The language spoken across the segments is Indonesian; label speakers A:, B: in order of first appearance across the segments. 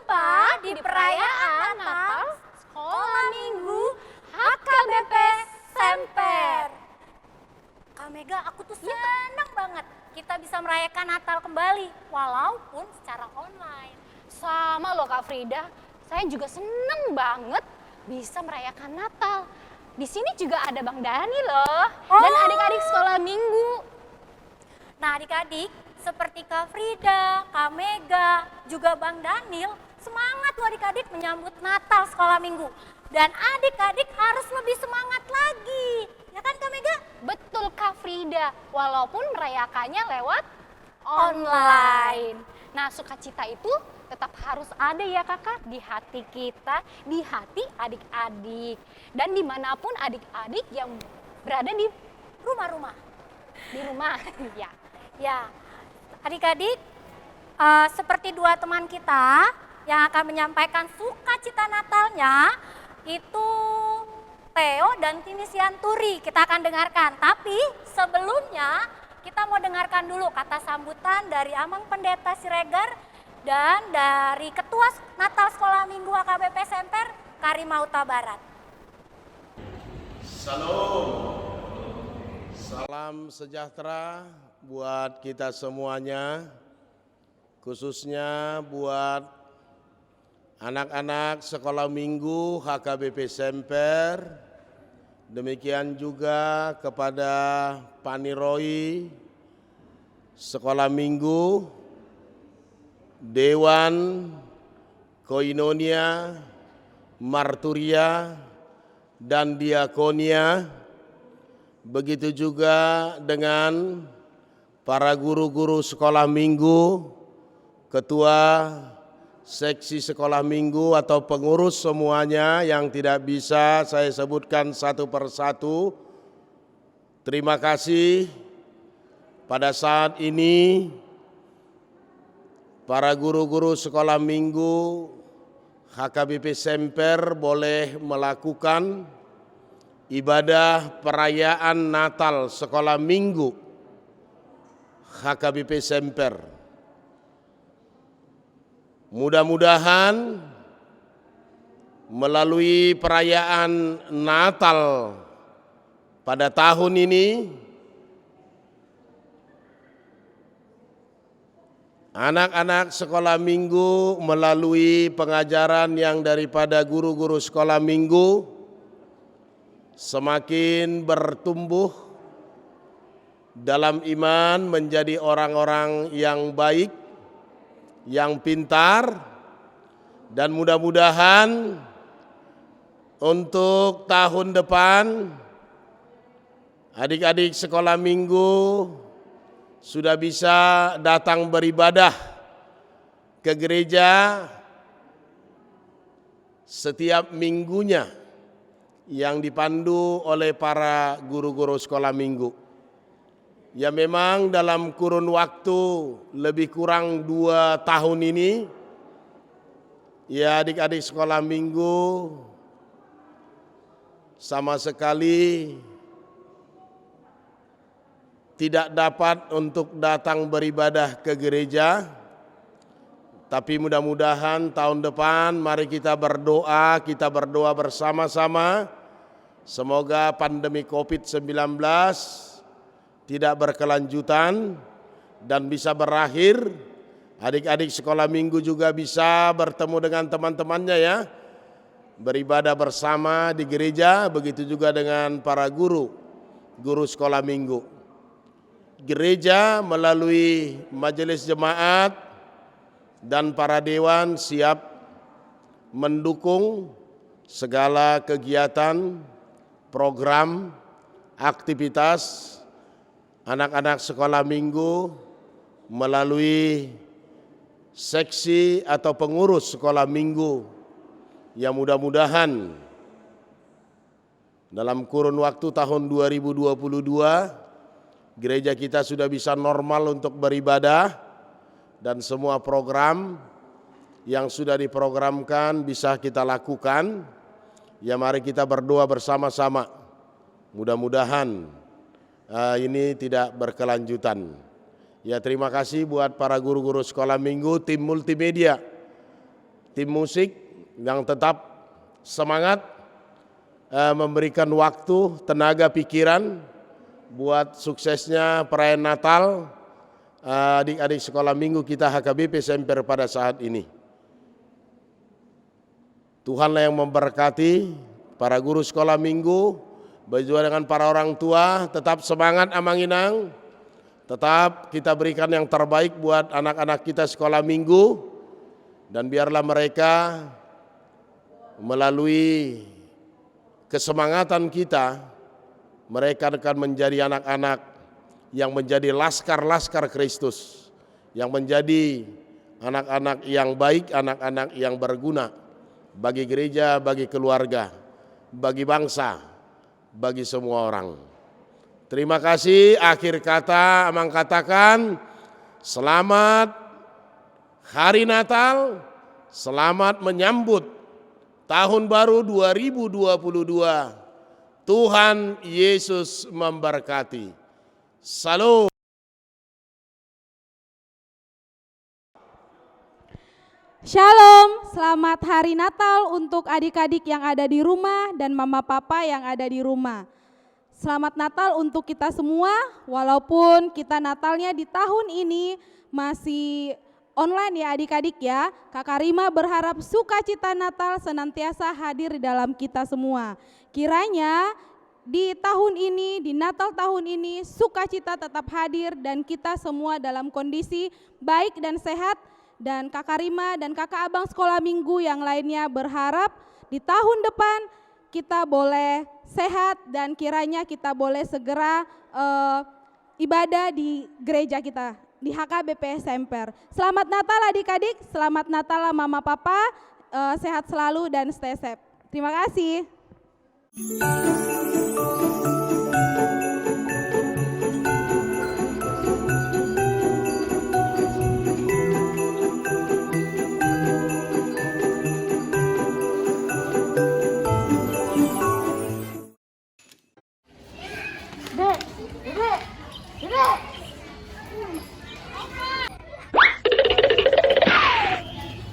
A: jumpa di perayaan Natal Sekolah Minggu HKBP Semper. Kak Mega, aku tuh senang banget kita bisa merayakan Natal kembali, walaupun secara online.
B: Sama loh Kak Frida, saya juga senang banget bisa merayakan Natal. Di sini juga ada Bang Dani loh, dan adik-adik sekolah minggu.
A: Nah adik-adik, seperti Kak Frida, Kak Mega, juga Bang Daniel, semangat tuh adik-adik menyambut Natal sekolah minggu. Dan adik-adik harus lebih semangat lagi. Ya kan Kak Mega?
B: Betul Kak Frida, walaupun merayakannya lewat
A: Online.
B: Nah, sukacita itu tetap harus ada ya kakak di hati kita, di hati adik-adik. Dan dimanapun adik-adik yang berada di
A: Rumah-rumah.
B: rumah. Ya.
A: Ya, adik-adik, seperti dua teman kita yang akan menyampaikan sukacita Natalnya, itu Theo dan Tini Sianturi. Kita akan dengarkan, tapi sebelumnya kita mau dengarkan dulu kata sambutan dari Amang Pendeta Siregar dan dari Ketua Natal Sekolah Minggu HKBP Semper, Karimauta Barat.
C: Salam. Salam sejahtera buat kita semuanya, khususnya buat anak-anak sekolah minggu HKBP Semper, demikian juga kepada Paniroi sekolah minggu, Dewan, Koinonia, Marturia, dan Diakonia. Begitu juga dengan para guru-guru sekolah minggu, ketua seksi sekolah minggu atau pengurus semuanya yang tidak bisa saya sebutkan satu persatu. Terima kasih. Pada saat ini para guru-guru sekolah minggu HKBP Semper boleh melakukan ibadah perayaan Natal sekolah minggu HKBP Semper. Mudah-mudahan melalui perayaan Natal pada tahun ini, anak-anak sekolah minggu melalui pengajaran yang daripada guru-guru sekolah minggu semakin bertumbuh dalam iman menjadi orang-orang yang baik, yang pintar, dan mudah-mudahan untuk tahun depan adik-adik sekolah minggu sudah bisa datang beribadah ke gereja setiap minggunya yang dipandu oleh para guru-guru sekolah minggu. Ya memang dalam kurun waktu lebih kurang 2 tahun ini, ya adik-adik sekolah minggu sama sekali tidak dapat untuk datang beribadah ke gereja. Tapi mudah-mudahan tahun depan mari kita berdoa bersama-sama. Semoga pandemi COVID-19 tidak berkelanjutan dan bisa berakhir. Adik-adik sekolah minggu juga bisa bertemu dengan teman-temannya ya. Beribadah bersama di gereja, begitu juga dengan para guru sekolah minggu. Gereja melalui majelis jemaat dan para dewan siap mendukung segala kegiatan, program, aktivitas anak-anak sekolah minggu melalui seksi atau pengurus sekolah minggu yang mudah-mudahan dalam kurun waktu tahun 2022 gereja kita sudah bisa normal untuk beribadah dan semua program yang sudah diprogramkan bisa kita lakukan. Ya mari kita berdoa bersama-sama. Mudah-mudahan ini tidak berkelanjutan. Ya terima kasih buat para guru-guru sekolah minggu, tim multimedia tim musik yang tetap semangat memberikan waktu, tenaga, pikiran buat suksesnya perayaan Natal adik-adik sekolah minggu kita HKBP Semper pada saat ini. Tuhanlah yang memberkati para guru sekolah minggu, bersama dengan para orang tua, tetap semangat Amanginang, tetap kita berikan yang terbaik buat anak-anak kita sekolah minggu, dan biarlah mereka melalui kesemangatan kita, mereka akan menjadi anak-anak yang menjadi laskar-laskar Kristus, yang menjadi anak-anak yang baik, anak-anak yang berguna bagi gereja, bagi keluarga, bagi bangsa, bagi semua orang. Terima kasih. Akhir kata Amang katakan selamat Hari Natal, selamat menyambut Tahun Baru 2022. Tuhan Yesus memberkati. Salam.
D: Shalom, selamat Hari Natal untuk adik-adik yang ada di rumah dan mama papa yang ada di rumah. Selamat Natal untuk kita semua, walaupun kita Natalnya di tahun ini masih online ya adik-adik ya. Kakak Rima berharap sukacita Natal senantiasa hadir di dalam kita semua. Kiranya di tahun ini, di Natal tahun ini, sukacita tetap hadir dan kita semua dalam kondisi baik dan sehat. Dan Kakak Rima dan Kakak Abang sekolah minggu yang lainnya berharap di tahun depan kita boleh sehat dan kiranya kita boleh segera ibadah di gereja kita, di HKBP Semper. Selamat Natal adik-adik, selamat Natal mama papa, sehat selalu dan stay safe. Terima kasih.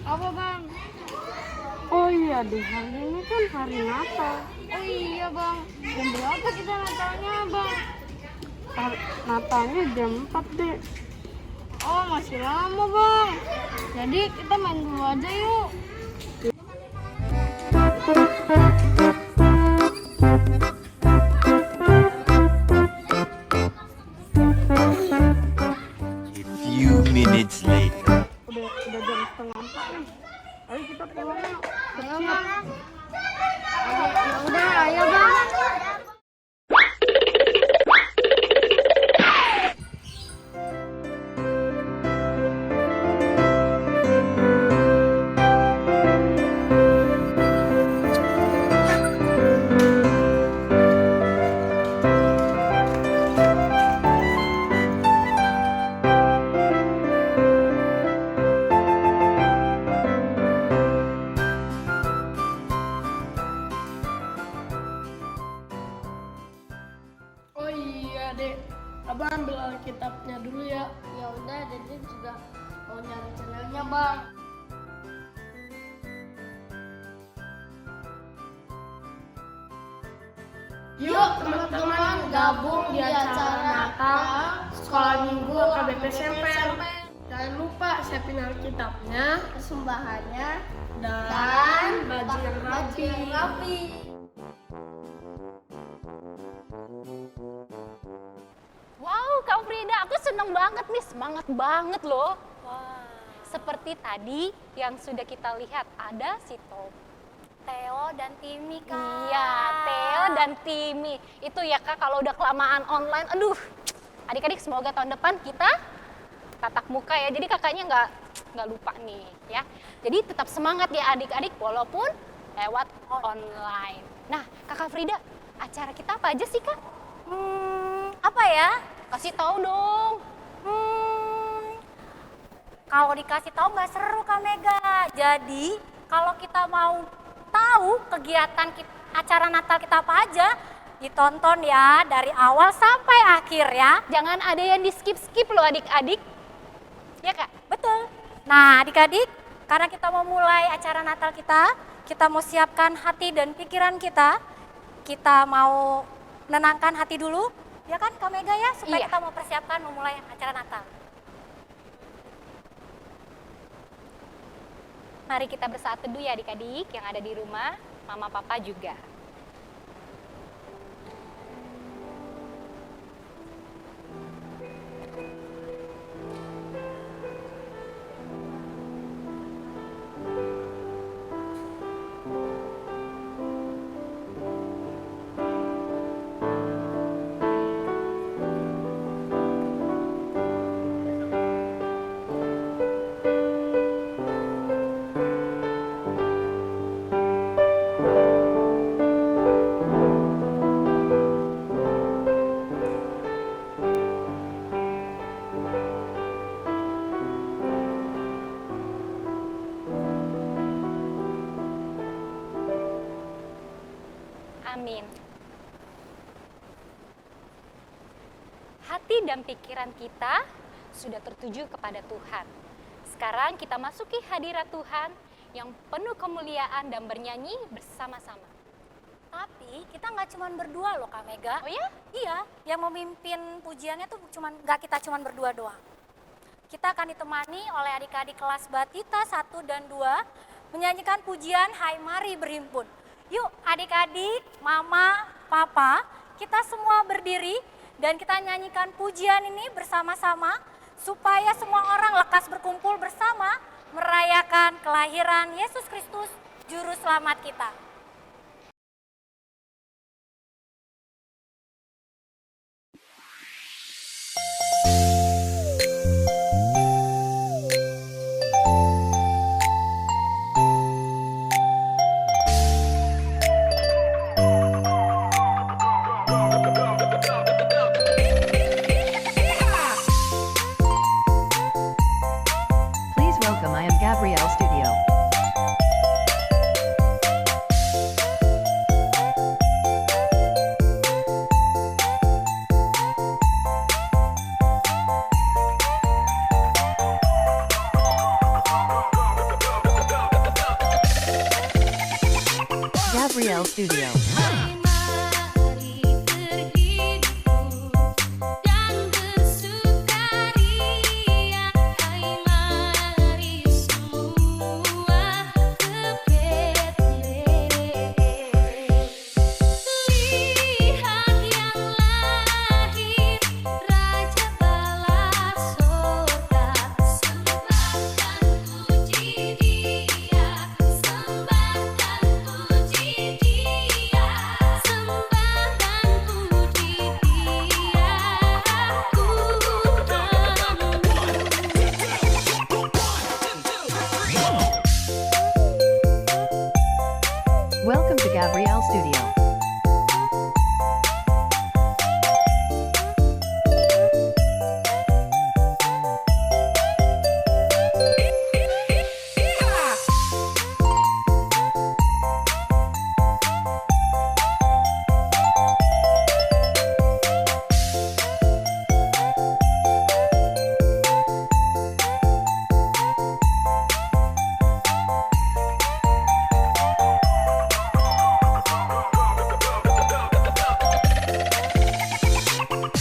E: Apa bang? Oh iya deh, hari ini kan hari Natal. Oh iya bang, jam berapa kita Natalnya bang? Natalnya jam 4 deh. Oh masih lama bang, jadi kita main dulu aja yuk.
F: Few minutes later.
E: Udah jam setengah 4 nih. Ayo kita pulang yuk. Ayo bang. Udah, ayo bang. Oh iya dek, abang ambil Alkitabnya dulu ya. Ya udah, Dede juga mau nyari channelnya bang. Yuk teman-teman gabung di acara Natal Sekolah Minggu HKBP Semper. Jangan lupa siapin Alkitabnya, persembahannya, dan baju yang rapi.
B: Wow, Kak Frida, aku seneng banget nih, semangat banget loh. Seperti tadi yang sudah kita lihat, ada si
A: Theo dan Timi Kak.
B: Iya, Theo dan Timi. Itu ya Kak, kalau udah kelamaan online, aduh. Adik-adik semoga tahun depan kita tatap muka ya. Jadi kakaknya nggak lupa nih ya. Jadi tetap semangat ya adik-adik walaupun lewat online. Nah, Kakak Frida, acara kita apa aja sih Kak?
A: Apa ya?
B: Kasih tahu dong.
A: Kalau dikasih tahu nggak seru Kak Mega. Jadi kalau kita mau tahu kegiatan acara Natal kita apa aja, ditonton ya dari awal sampai akhir ya.
B: Jangan ada yang di skip-skip loh adik-adik. Ya Kak?
A: Betul. Nah adik-adik Karena kita mau mulai acara Natal kita mau siapkan hati dan pikiran kita mau menenangkan hati dulu, ya kan Kak Mega ya, supaya
B: Iya.
A: kita mau persiapkan memulai acara Natal.
B: Mari kita bersaat teduh ya adik-adik yang ada di rumah, mama papa juga. Amin. Hati dan pikiran kita sudah tertuju kepada Tuhan. Sekarang kita masuki hadirat Tuhan yang penuh kemuliaan dan bernyanyi bersama-sama.
A: Tapi kita nggak cuma berdua loh Kak Mega.
B: Oh ya?
A: Iya, yang memimpin pujiannya tuh nggak kita cuma berdua doang. Kita akan ditemani oleh adik-adik kelas Batita 1 dan 2 menyanyikan pujian Hai Mari Berhimpun. Yuk adik-adik, mama, papa, kita semua berdiri dan kita nyanyikan pujian ini bersama-sama supaya semua orang lekas berkumpul bersama merayakan kelahiran Yesus Kristus, Juru Selamat kita.
G: Please welcome I am Gabrielle Studio. Gabrielle Studio. Welcome to Gabrielle Studio.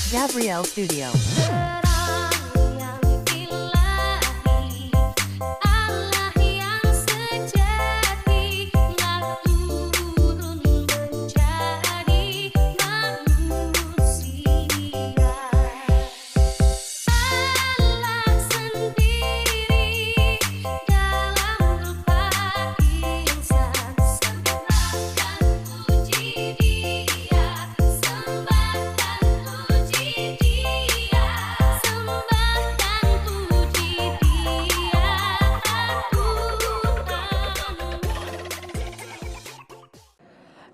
G: Gabrielle Studio.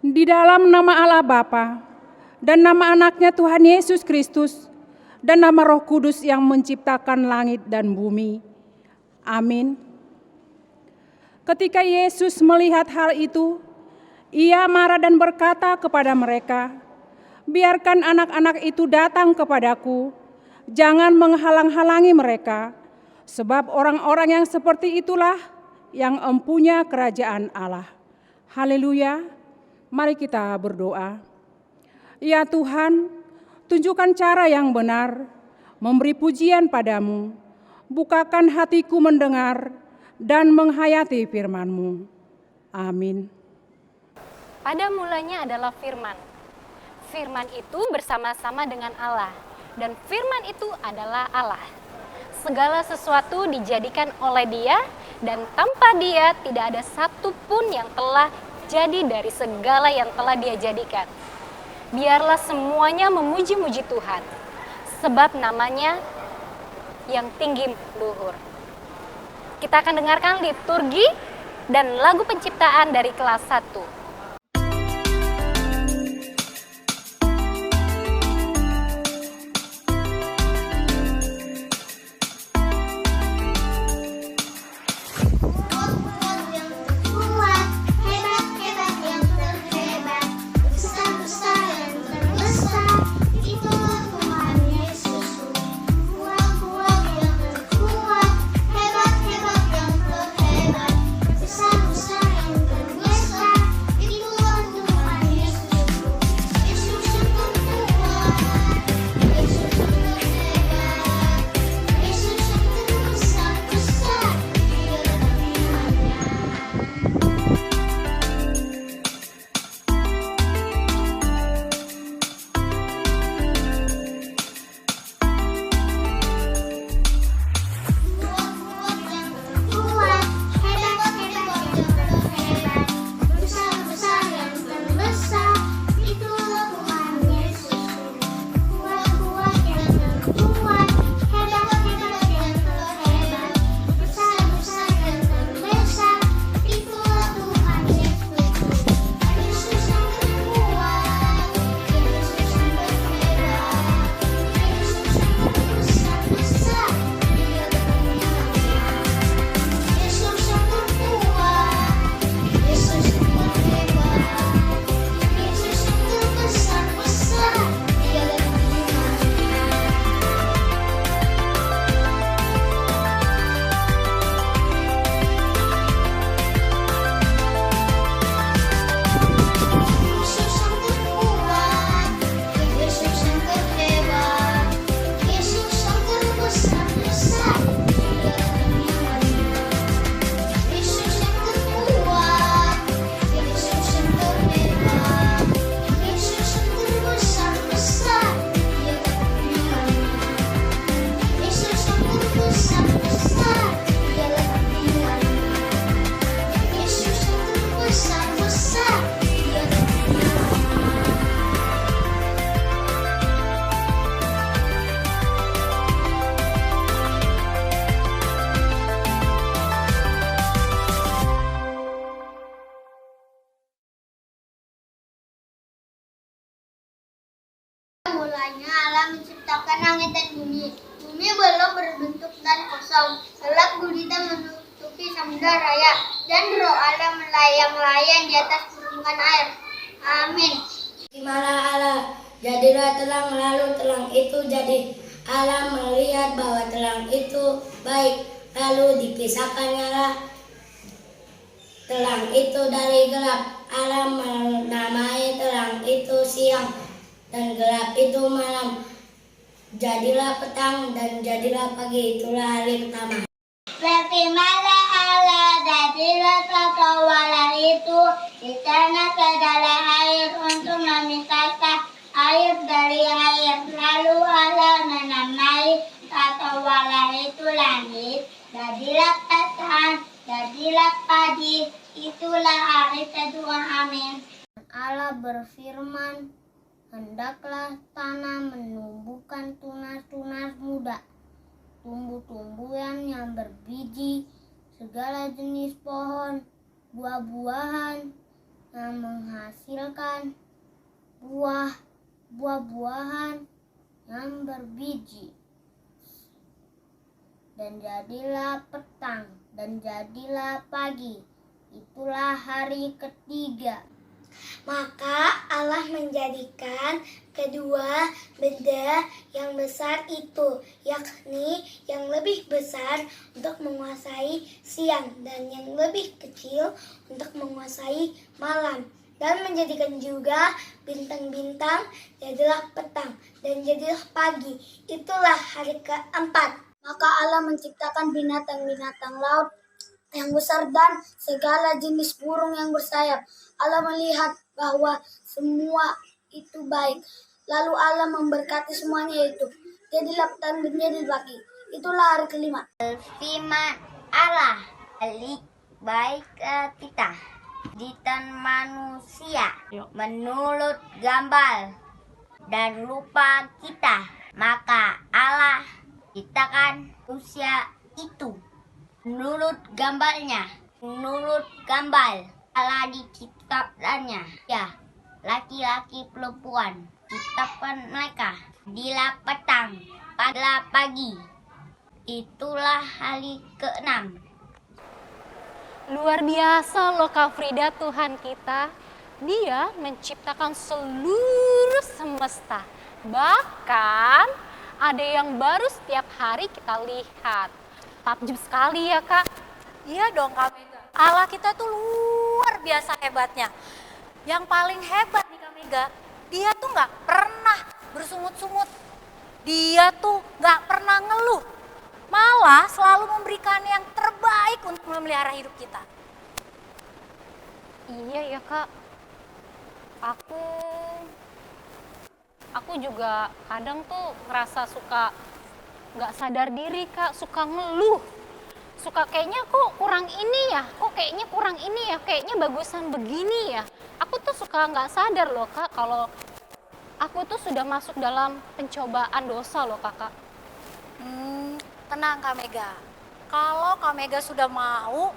H: Di dalam nama Allah Bapa dan nama anaknya Tuhan Yesus Kristus dan nama Roh Kudus yang menciptakan langit dan bumi. Amin. Ketika Yesus melihat hal itu, ia marah dan berkata kepada mereka, "Biarkan anak-anak itu datang kepadaku, jangan menghalang-halangi mereka, sebab orang-orang yang seperti itulah yang empunya kerajaan Allah. Haleluya. Mari kita berdoa. Ya Tuhan, tunjukkan cara yang benar, memberi pujian padamu. Bukakan hatiku mendengar dan menghayati firman-Mu. Amin.
B: Pada mulanya adalah firman. Firman itu bersama-sama dengan Allah. Dan firman itu adalah Allah. Segala sesuatu dijadikan oleh Dia, dan tanpa Dia tidak ada satupun yang telah jadi dari segala yang telah Dia jadikan. Biarlah semuanya memuji-muji Tuhan, sebab namanya yang tinggi luhur. Kita akan dengarkan liturgi dan lagu penciptaan dari kelas 1.
I: Mulanya Allah menciptakan langit dan bumi. Bumi belum berbentuk dan kosong. Gelap gulita menutupi samudra raya. Dan roh Allah melayang-layang di atas permukaan air. Amin.
J: Firmanlah Allah, jadilah terang, lalu terang itu jadi. Allah melihat bahwa terang itu baik, lalu dipisahkannya terang itu dari gelap. Allah menamai terang itu siang, dan gelap itu malam. Jadilah petang dan jadilah pagi, itulah hari pertama.
I: Berfirmanlah Allah, jadilah cakrawala itu di tanah segala air untuk memisahkan air dari air. Lalu Allah menamai cakrawala itu langit. Jadilah petang, jadilah pagi, itulah hari kedua. Amin. Allah berfirman, hendaklah tanah menumbuhkan tunas-tunas muda, tumbuh-tumbuhan yang berbiji, segala jenis pohon, buah-buahan yang menghasilkan buah-buahan yang berbiji. Dan jadilah petang, dan jadilah pagi, itulah hari ketiga.
J: Maka Allah menjadikan kedua benda yang besar itu, yakni yang lebih besar untuk menguasai siang dan yang lebih kecil untuk menguasai malam. Dan menjadikan juga bintang-bintang jadilah petang dan jadilah pagi. Itulah hari keempat. Maka Allah menciptakan binatang-binatang laut yang besar dan segala jenis burung yang bersayap. Allah melihat bahwa semua itu baik. Lalu Allah memberkati semuanya itu. Jadilah petang dan jadilah pagi. Itulah hari kelima.
I: Firman Allah alik baik kita jadikan manusia menurut gambar dan rupa kita. Maka Allah ciptakan manusia itu menurut gambarnya, menurut gambar Allah diciptakannya. Ya, laki-laki perempuan ciptakan mereka. Jadilah petang, jadilah pagi. Itulah hari ke-6.
B: Luar biasa loh Kak Frida, Tuhan kita. Dia menciptakan seluruh semesta. Bahkan ada yang baru setiap hari kita lihat. Takjub sekali ya Kak.
A: Iya dong Kak Mega. Allah kita tuh luar biasa hebatnya. Yang paling hebat nih Kak Mega, dia tuh nggak pernah bersungut-sungut. Dia tuh nggak pernah ngeluh. Malah selalu memberikan yang terbaik untuk memelihara hidup kita.
B: Iya ya Kak. Aku juga kadang tuh ngerasa suka nggak sadar diri Kak, suka ngeluh. Suka kayaknya kok kurang ini ya, kok kayaknya kurang ini ya, kayaknya bagusan begini ya. Aku tuh suka nggak sadar loh Kak kalau aku tuh sudah masuk dalam pencobaan dosa loh Kakak.
A: Tenang Kak Mega, kalau Kak Mega sudah mau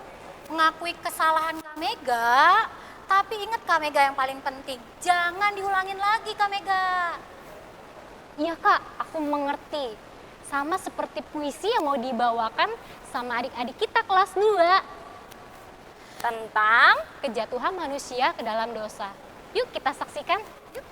A: mengakui kesalahan Kak Mega, tapi ingat Kak Mega yang paling penting, jangan diulangin lagi Kak Mega.
B: Iya Kak, aku mengerti. Sama seperti puisi yang mau dibawakan sama adik-adik kita kelas 2. Tentang kejatuhan manusia ke dalam dosa. Yuk kita saksikan. Yuk.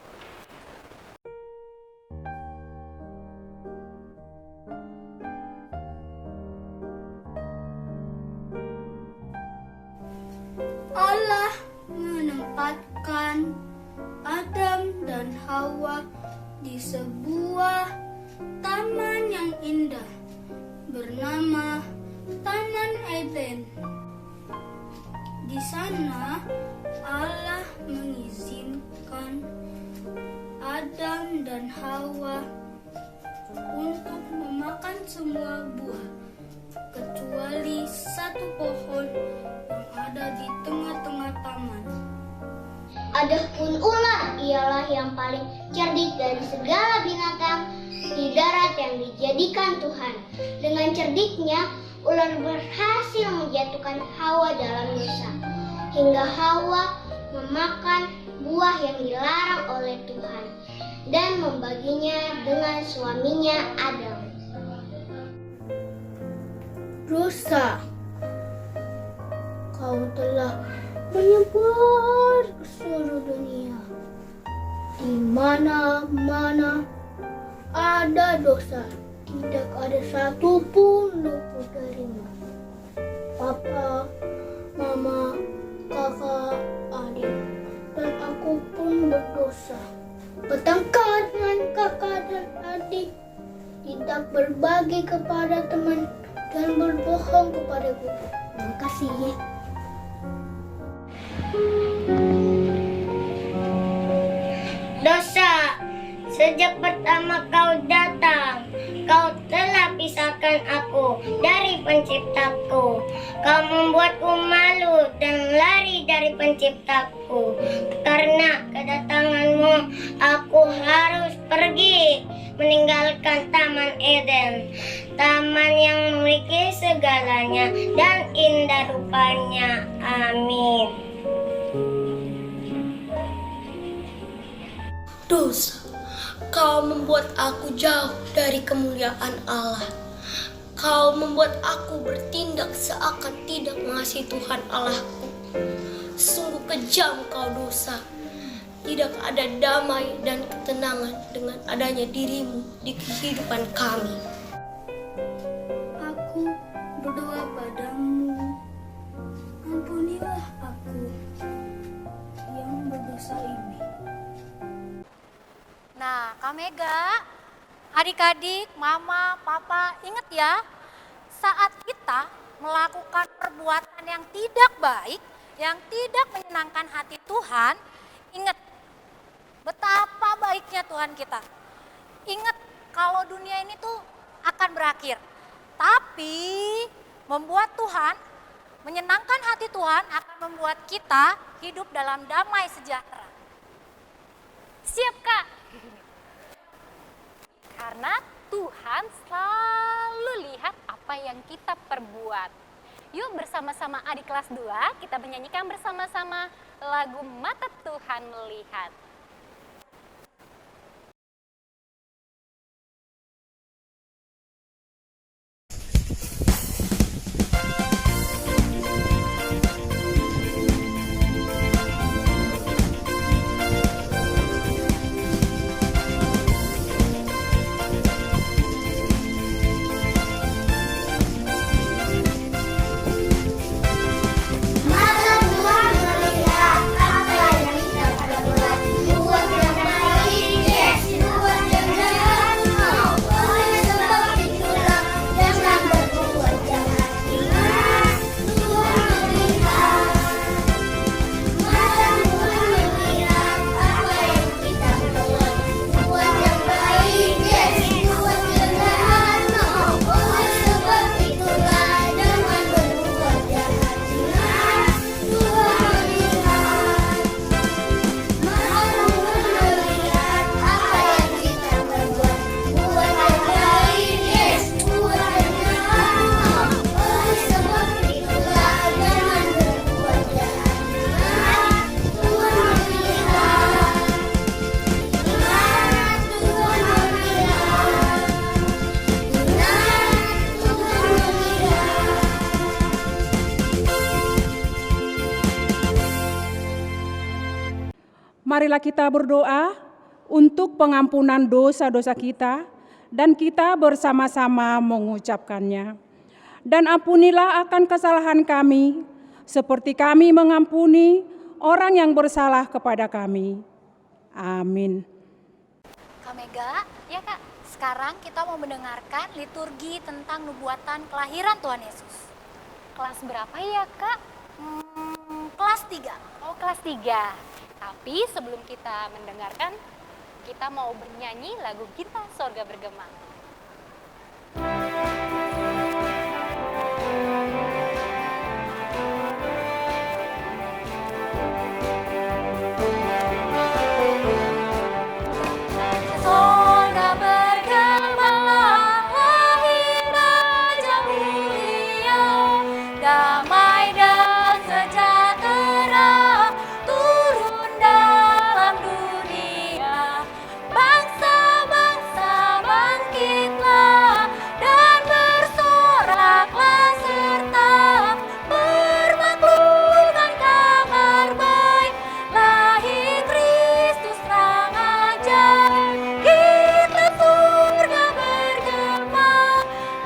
J: Allah menempatkan Adam dan Hawa di sebuah taman yang indah bernama Taman Eden. Di sana Allah mengizinkan Adam dan Hawa untuk memakan semua buah kecuali satu pohon yang ada di tengah-tengah taman. Adapun ular ialah yang paling cerdik dari segala binatang di darat yang dijadikan Tuhan. Dengan cerdiknya, ular berhasil menjatuhkan Hawa dalam dosa, hingga Hawa memakan buah yang dilarang oleh Tuhan dan membaginya dengan suaminya Adam. Dosa, kau telah menyebar ke seluruh dunia. Di mana-mana ada dosa, tidak ada satupun luput darimu. Papa, mama, kakak, adik, dan aku pun berdosa. Bertengkar dengan kakak dan adik, tidak berbagi kepada teman, dan berbohong kepadaku. Terima kasih ya. Dosa, sejak pertama kau datang, kau telah pisahkan aku dari penciptaku. Kau membuatku malu dan lari dari penciptaku. Karena kedatanganmu, aku harus pergi meninggalkan Taman Eden, taman yang memiliki segalanya dan indah rupanya. Amin. Dosa, kau membuat aku jauh dari kemuliaan Allah. Kau membuat aku bertindak seakan tidak mengasihi Tuhan Allahku. Sungguh kejam kau dosa. Tidak ada damai dan ketenangan dengan adanya dirimu di kehidupan kami.
I: Aku berdoa padamu, ampunilah aku yang berdosa ini.
A: Nah, Kak Mega, adik-adik, mama, papa, ingat ya, saat kita melakukan perbuatan yang tidak baik, yang tidak menyenangkan hati Tuhan, ingat betapa baiknya Tuhan kita. Ingat kalau dunia ini tuh akan berakhir. Tapi membuat Tuhan, menyenangkan hati Tuhan akan membuat kita hidup dalam damai sejahtera.
B: Siap Kak? Karena Tuhan selalu lihat apa yang kita perbuat. Yuk bersama-sama adik kelas 2 kita menyanyikan bersama-sama lagu Mata Tuhan Melihat.
I: Mata Tuhan melihat apa yang kita perbuat, buat yang baik, yes, buat yang jahat, no. Oleh sebab itulah jangan berbuat jahat. Ingat, Tuhan melihat. Mata Tuhan melihat apa yang kita perbuat, buat yang baik, yes, buat yang jahat, no. Oleh sebab itulah jangan berbuat jahat. Ingat, Tuhan melihat. Mata Tuhan melihat apa yang kita perbuat, buat yang baik, yes, buat yang jahat, no. Oleh sebab itulah jangan berbuat jahat. Ingat, Tuhan melihat. Ingat, Tuhan melihat. Ingat, Tuhan melihat.
H: Marilah kita berdoa untuk pengampunan dosa-dosa kita dan kita bersama-sama mengucapkannya. Dan ampunilah akan kesalahan kami, seperti kami mengampuni orang yang bersalah kepada kami. Amin.
A: Kak Mega,
B: Ya Kak,
A: sekarang kita mau mendengarkan liturgi tentang nubuatan kelahiran Tuhan Yesus.
B: kelas berapa ya Kak?
A: Kelas 3.
B: Oh kelas 3. Tapi sebelum kita mendengarkan, kita mau bernyanyi lagu kita Sorga Bergema.
A: Sorga bergema, lahir Raja mulia, damai dan sejahtera turun dalam dunia. Bangsa-bangsa bangkitlah dan bersoraklah serta bermaklukan kabar baik, lahir Kristus terang ajaib. Kita surga bergema,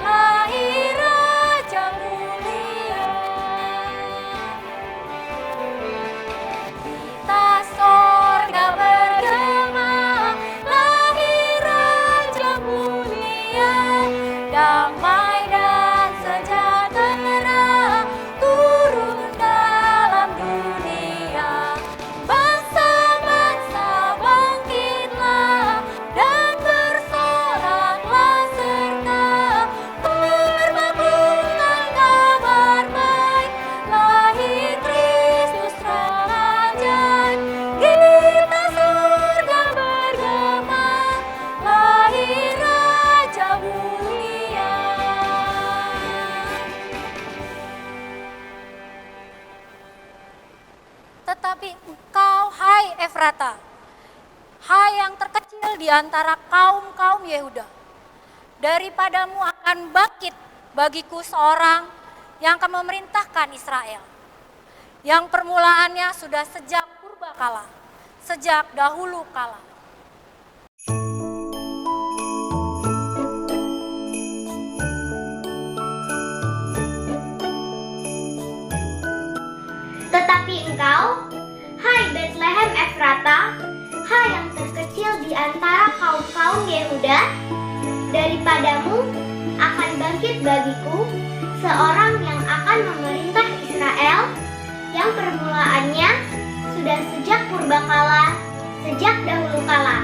A: lahir Raja mulia. Kita sorga bergema, lahir Raja mulia, damai dan sejahtera turun dalam dunia. Bangsa-bangsa bangkitlah dan bersoraklah serta bermaklukan kabar baik, lahir Kristus terang ajaib. Kita surga bergema, lahir Raja mulia. Tetapi engkau, hai Efrata, hai yang terkecil di antara kaum-kaum Yehuda, daripadamu akan bangkit bagiku seorang yang akan memerintahkan Israel. yang permulaannya sudah sejak purbakala, sejak dahulu kala.
I: Tetapi engkau, hai Bethlehem Efrata, hai yang terkecil di antara kaum-kaum Yehuda, daripadamu akan bangkit bagiku seorang yang akan memerintah Israel, yang permulaannya sudah sejak purbakala, sejak dahulu kala.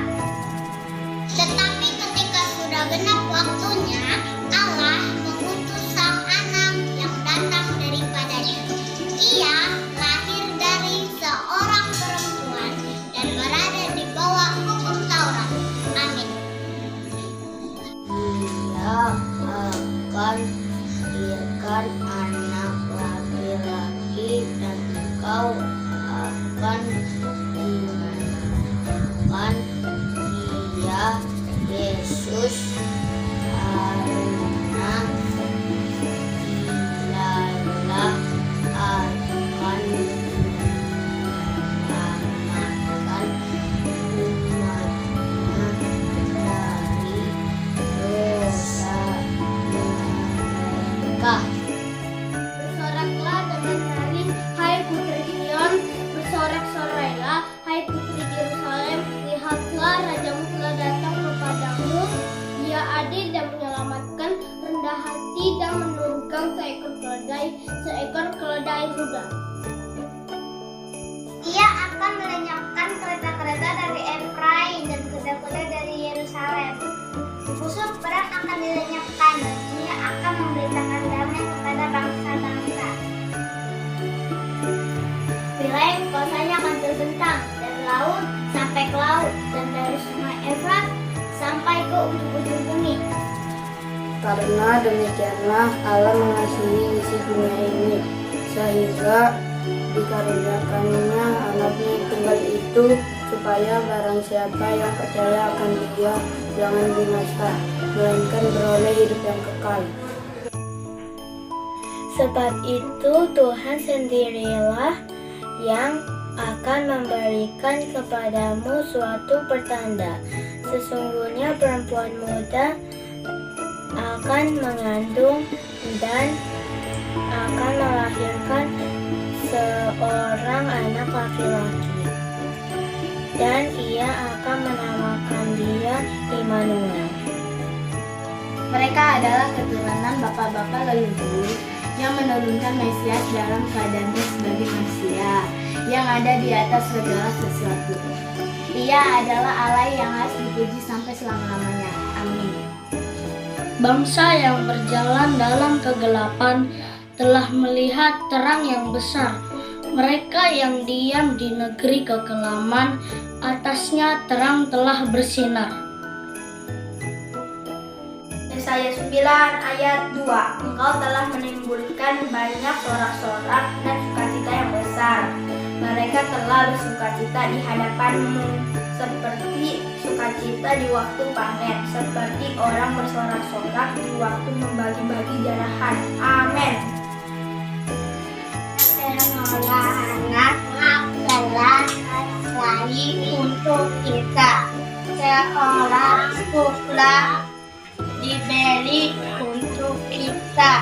I: Tetapi ketika sudah genap waktunya, Allah mengutus sang anak yang datang daripadanya. Ia lahir dari seorang perempuan dan berada di bawah hukum Taurat. Amin. Ia akan melahirkan anak laki-laki dan engkau akan dinamakan dia Yesus, karena dialah akan menyelamatkan umatnya dari dosa mereka. Bersoraklah dengan nyaring, hai putri Sion, bersorak-sorailah, hai putri Yerusalem, lihatlah rajamu telah datang kepadamu, dia adil dan menyelamatkan, rendah hati dan menurunkan seekor keledai muda. Ia akan melenyapkan kereta-kereta dari Efraim dan kuda-kuda dari Yerusalem. Musuh perang akan dilenyapkan dan ia akan memberitakan damai kepada bangsa-bangsa. Wilayah kekuasaannya akan terbentang dari laut sampai ke laut dan dari sungai Efrat sampai ke ujung-ujung bumi.
E: Karena demikianlah Allah mengasihi isi dunia ini, sehingga dikaruniakannya anaknya yang tunggal itu, supaya barang siapa yang percaya akan dia jangan binasa, melainkan beroleh hidup yang kekal.
I: Sebab itu Tuhan sendirilah yang akan memberikan kepadamu suatu pertanda. Sesungguhnya perempuan muda akan mengandung dan akan melahirkan seorang anak laki-laki, dan ia akan menamakan dia Immanuel.
E: Mereka adalah keturunan bapak-bapak leluhur yang menurunkan Mesias dalam keadaannya sebagai manusia yang ada di atas segala sesuatu. Ia adalah Allah yang harus dipuji sampai selama-lamanya. Amin.
J: Bangsa yang berjalan dalam kegelapan telah melihat terang yang besar. Mereka yang diam di negeri kekelaman, atasnya terang telah bersinar.
I: Yesaya 9 ayat 2. Engkau telah menimbulkan banyak sorak-sorak dan sukacita yang besar. Mereka telah bersukacita di hadapanmu, seperti sukacita di waktu panen, seperti orang bersorak-sorak di waktu membagi-bagi jarahan. Amin. Semoga anak adalah lagi untuk kita. Seolah pula diberi untuk kita.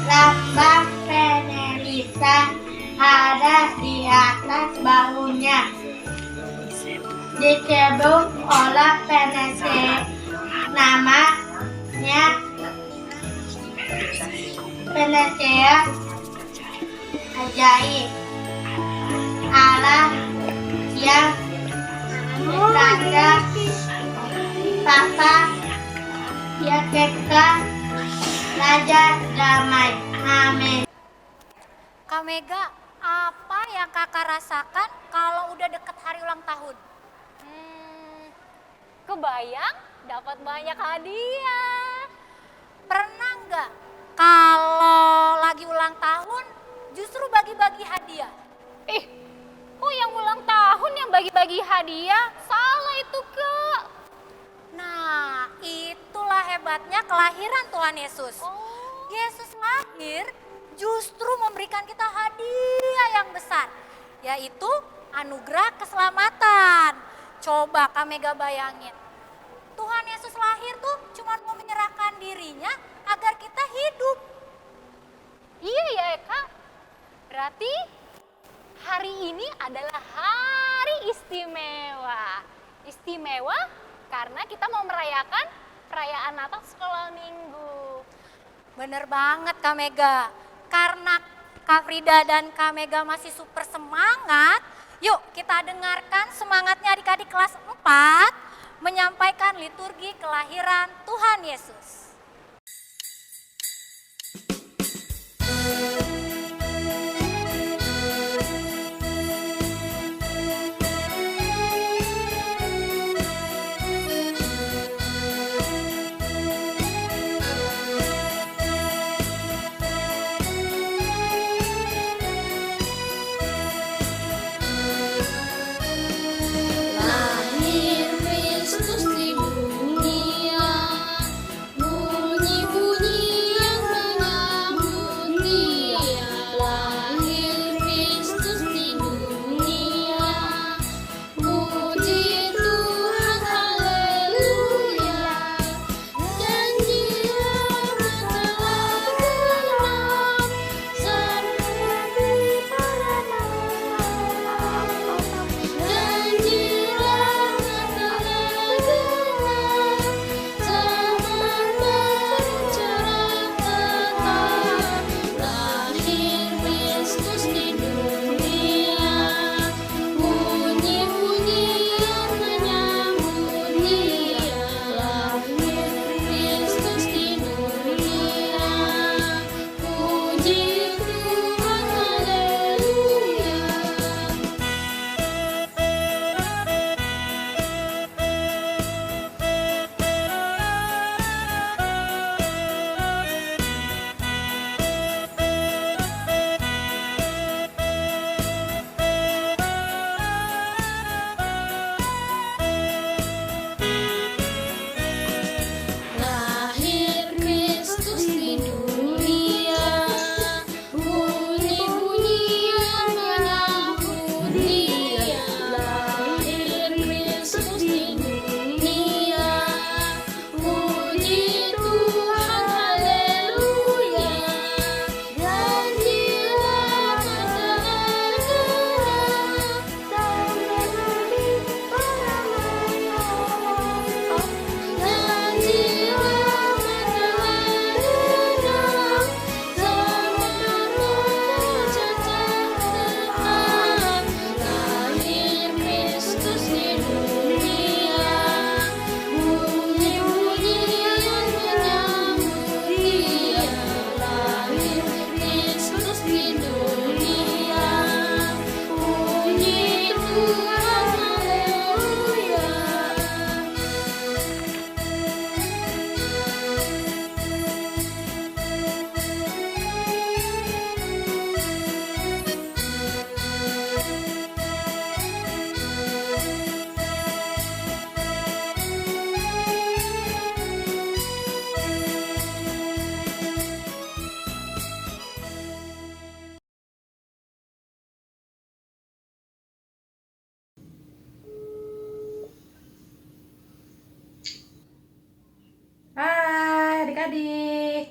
I: Lambang Penelita ada di atas bahunya. Dicebur oleh Penese, namanya Penesea ajaib. Allah yang tanda Papa ya kekal Raja damai. Amin.
A: Kak Mega, apa yang kakak rasakan kalau udah deket hari ulang tahun?
B: Kebayang dapat banyak hadiah.
A: Pernah nggak kalau lagi ulang tahun justru bagi-bagi hadiah?
B: Kok yang ulang tahun yang bagi-bagi hadiah? Salah itu, Kak.
A: Nah, itulah hebatnya kelahiran Tuhan Yesus. Yesus lahir justru memberikan kita hadiah yang besar, yaitu anugerah keselamatan. Coba Kak Mega bayangin, Tuhan Yesus lahir tuh cuma mau menyerahkan dirinya agar kita hidup.
B: Iya ya Kak, berarti hari ini adalah hari istimewa. Istimewa karena kita mau merayakan perayaan Natal sekolah minggu.
A: Bener banget Kak Mega, karena Kak Frida dan Kak Mega masih super semangat, yuk kita dengarkan semangatnya adik-adik kelas 4 menyampaikan liturgi kelahiran Tuhan Yesus.
J: Lahir Kristus di dunia, bunyi-bunyi yang menyambut Dia. Lahir Kristus di dunia, puji Tuhan, haleluya. Janji Rama telah genap, seperti pada malam. Janji Rama telah genap, semangat bercerah tetap. Lahir Kristus di dunia, bunyi-bunyi yang menyambut Dia. Lahir Kristus di dunia, puji Tuhan, haleluya. Lahir Kristus di dunia, bunyi-bunyi yang menyambut Dia. Lahir Kristus di dunia, puji Tuhan, haleluya. Janji Rama telah genap, seperti pada malam. Janji Rama telah genap, semangat bercerah tetap. Lahir Kristus di dunia, bunyi-bunyi yang menyambut Dia. Lahir Kristus di dunia, puji Tuhan, haleluya.
D: Hai adik-adik.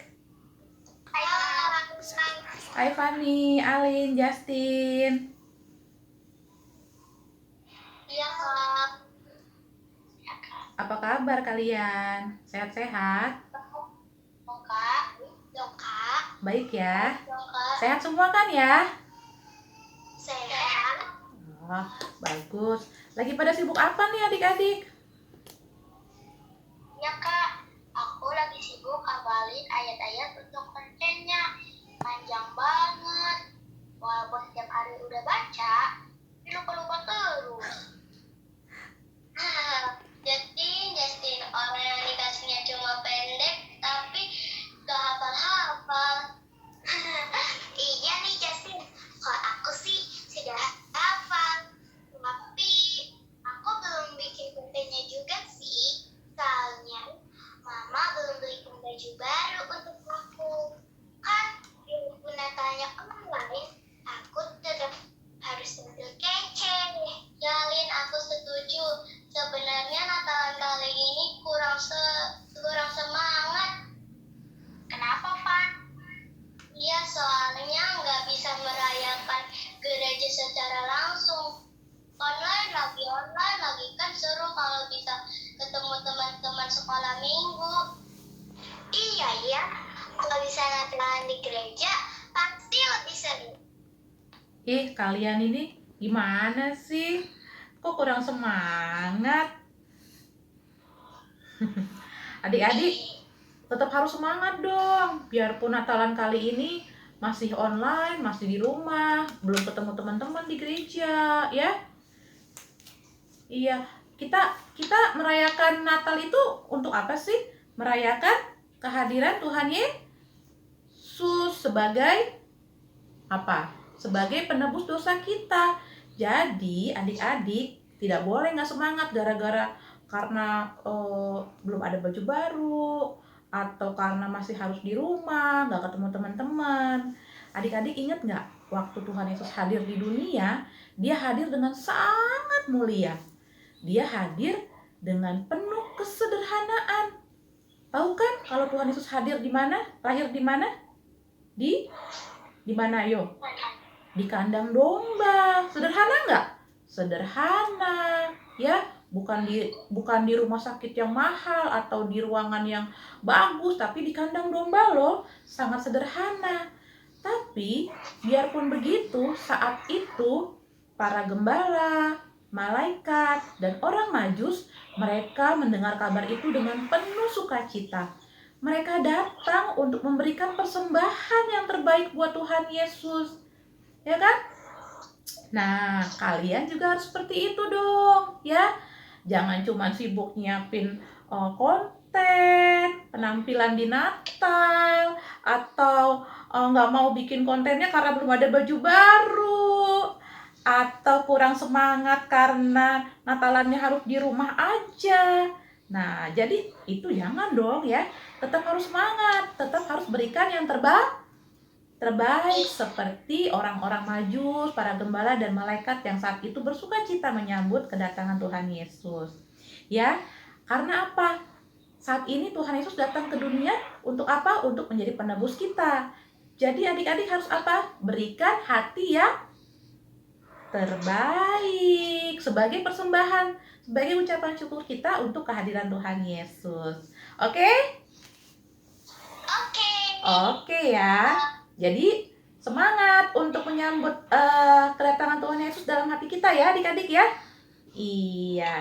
D: Hai Fani, Alin, Justin.
I: Iya Kak.
D: Apa kabar kalian? Sehat-sehat?
I: Dong Kak. Dong Kak.
D: Baik ya?
I: Dong Kak.
D: Sehat semua kan ya?
I: Sehat.
D: Oh, bagus. Lagi pada sibuk apa nih adik-adik?
I: Ya Kak. Aku lagi sibuk hafalin ayat-ayat untuk kontennya. Panjang banget. Walaupun setiap hari udah baca, tapi lupa-lupa terus. Justin orang yang dikasihnya cuma pendek, tapi gak hafal-hafal. Iya nih Justin, kalau aku sih sudah hafal, tapi aku belum bikin kontennya
K: Ih, kalian ini gimana sih? Kok kurang semangat? Adik-adik, tetap harus semangat dong. Biarpun Natalan kali ini masih online, masih di rumah, belum ketemu teman-teman di gereja, ya. Iya, kita merayakan Natal itu untuk apa sih? Merayakan kehadiran Tuhan Yesus sebagai apa? Sebagai penebus dosa kita. Jadi adik-adik tidak boleh nggak semangat gara-gara karena belum ada baju baru atau karena masih harus di rumah, nggak ketemu teman-teman. Adik-adik ingat nggak waktu Tuhan Yesus hadir di dunia, dia hadir dengan sangat mulia. Dia hadir dengan penuh kesederhanaan. Tahu kan kalau Tuhan Yesus hadir di mana? Lahir di mana? Di mana yo? Di kandang domba. Sederhana nggak? Sederhana, ya. Bukan di rumah sakit yang mahal atau di ruangan yang bagus, tapi di kandang domba loh. Sangat sederhana. Tapi biarpun begitu, saat itu para gembala, malaikat, dan orang Majus, mereka mendengar kabar itu dengan penuh sukacita. Mereka datang untuk memberikan persembahan yang terbaik buat Tuhan Yesus. Ya kan? Nah, kalian juga harus seperti itu dong, ya. Jangan cuma sibuk nyiapin konten, penampilan di Natal, atau nggak mau bikin kontennya karena belum ada baju baru, atau kurang semangat karena Natalannya harus di rumah aja. Nah, jadi itu jangan dong ya. Tetap harus semangat, tetap harus berikan yang terbaik seperti orang-orang Majus, para gembala dan malaikat yang saat itu bersukacita menyambut kedatangan Tuhan Yesus. Ya, karena apa? Saat ini Tuhan Yesus datang ke dunia untuk apa? Untuk menjadi penebus kita. Jadi adik-adik harus apa? Berikan hati yang terbaik sebagai persembahan, sebagai ucapan syukur kita untuk kehadiran Tuhan Yesus. Oke? Oke ya. Jadi semangat untuk menyambut kedatangan Tuhan Yesus dalam hati kita ya adik-adik ya. Iya.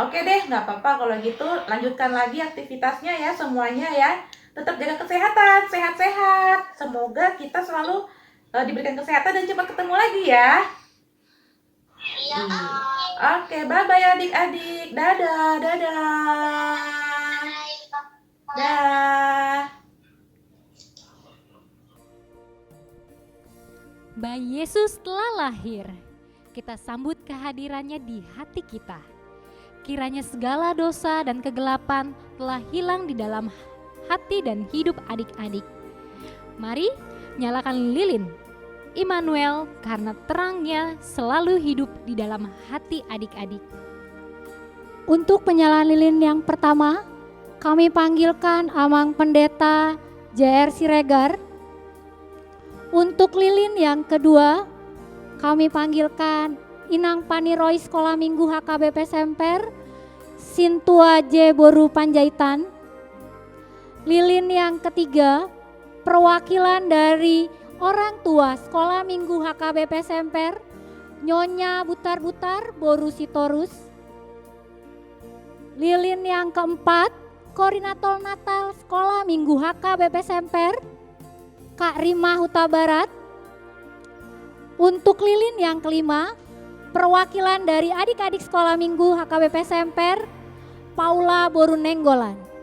K: Oke deh, nggak apa-apa kalau gitu. Lanjutkan lagi aktivitasnya ya semuanya ya. Tetap jaga kesehatan, sehat-sehat. Semoga kita selalu diberikan kesehatan dan cepat ketemu lagi ya.
I: Iya.
K: Oke, bye-bye adik-adik. Dadah, dadah. Dah.
A: Bayi Yesus telah lahir. Kita sambut kehadirannya di hati kita. Kiranya segala dosa dan kegelapan telah hilang di dalam hati dan hidup adik-adik. Mari nyalakan lilin Immanuel karena terangnya selalu hidup di dalam hati adik-adik. Untuk penyalaan lilin yang pertama, kami panggilkan Amang Pendeta JR Siregar. Untuk lilin yang kedua, kami panggilkan Inang Paniroi Sekolah Minggu HKBP Semper, Sintua J Boru Panjaitan. Lilin yang ketiga, perwakilan dari orang tua Sekolah Minggu HKBP Semper, Nyonya Butar-Butar Boru Sitorus. Lilin yang keempat, Koordinator Natal Sekolah Minggu HKBP Semper, Kak Rima Huta Barat. Untuk lilin yang kelima, perwakilan dari adik-adik Sekolah Minggu HKBP Semper, Paula Boru Nenggolan.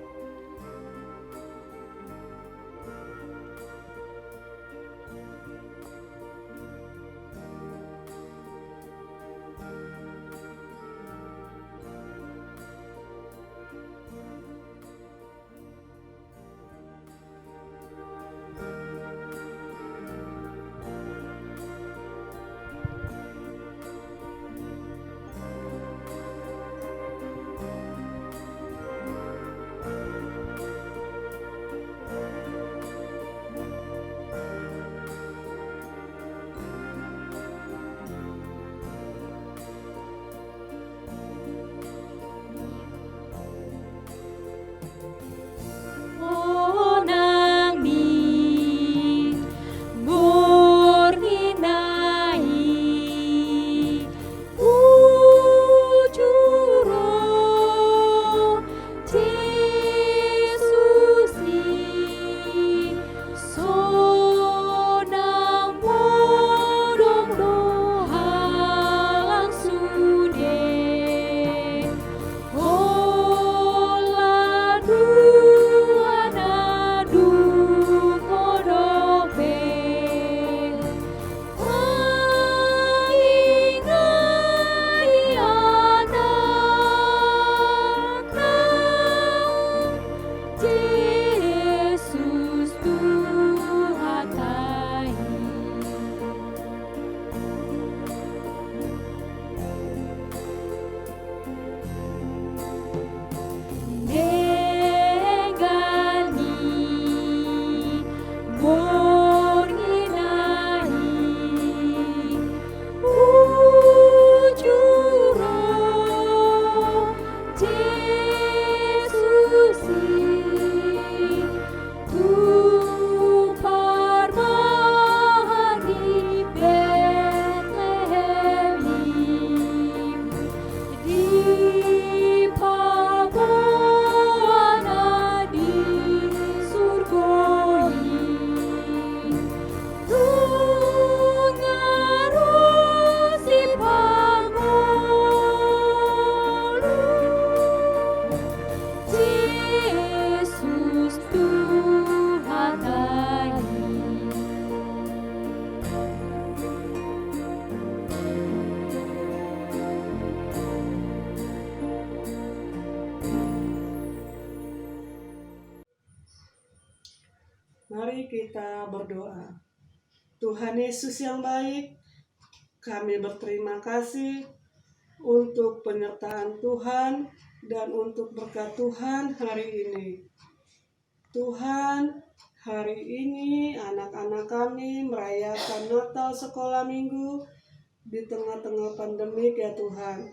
L: kita berdoa. Tuhan Yesus yang baik, kami berterima kasih untuk penyertaan Tuhan dan untuk berkat Tuhan hari ini. Tuhan, hari ini anak-anak kami merayakan Natal sekolah minggu di tengah-tengah pandemik ya Tuhan.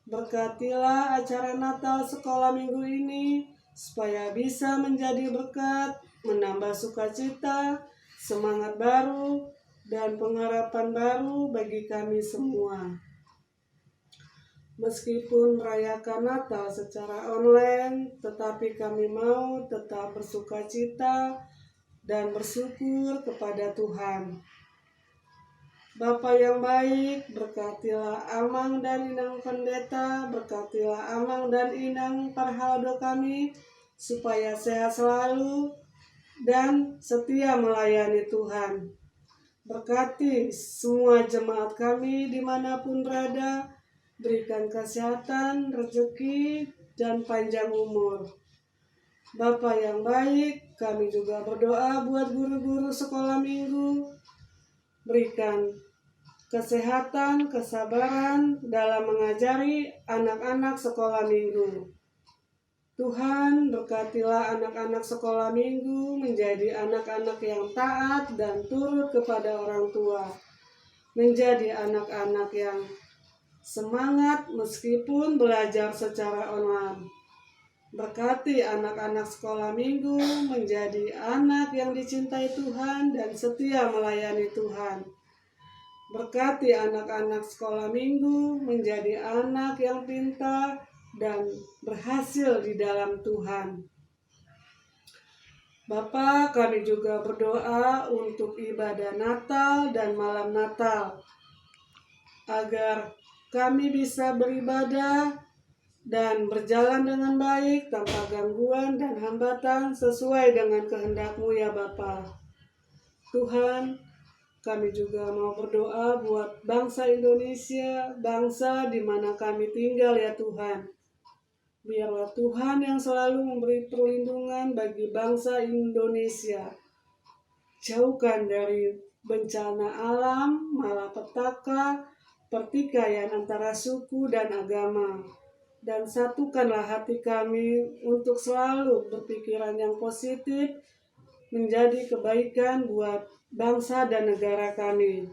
L: Berkatilah acara Natal sekolah minggu ini supaya bisa menjadi berkat, menambah sukacita, semangat baru, dan pengharapan baru bagi kami semua. Meskipun merayakan Natal secara online, tetapi kami mau tetap bersukacita dan bersyukur kepada Tuhan. Bapa yang baik, berkatilah Amang dan Inang Pendeta, berkatilah Amang dan Inang Parhaldo kami, supaya sehat selalu dan setia melayani Tuhan. Berkati semua jemaat kami dimanapun berada, berikan kesehatan, rezeki, dan panjang umur. Bapa yang baik, kami juga berdoa buat guru-guru sekolah minggu, berikan kesehatan, kesabaran dalam mengajari anak-anak sekolah minggu. Tuhan, berkatilah anak-anak sekolah minggu menjadi anak-anak yang taat dan turut kepada orang tua. Menjadi anak-anak yang semangat meskipun belajar secara online. Berkati anak-anak sekolah minggu menjadi anak yang dicintai Tuhan dan setia melayani Tuhan. Berkati anak-anak sekolah minggu menjadi anak yang pintar dan berhasil di dalam Tuhan. Bapa, kami juga berdoa untuk ibadah Natal dan malam Natal, agar kami bisa beribadah dan berjalan dengan baik tanpa gangguan dan hambatan sesuai dengan kehendak-Mu ya Bapa. Tuhan, kami juga mau berdoa buat bangsa Indonesia, bangsa di mana kami tinggal ya Tuhan. Biarlah Tuhan yang selalu memberi perlindungan bagi bangsa Indonesia. Jauhkan dari bencana alam, malapetaka, pertikaian antara suku dan agama. Dan satukanlah hati kami untuk selalu berpikiran yang positif, menjadi kebaikan buat bangsa dan negara kami.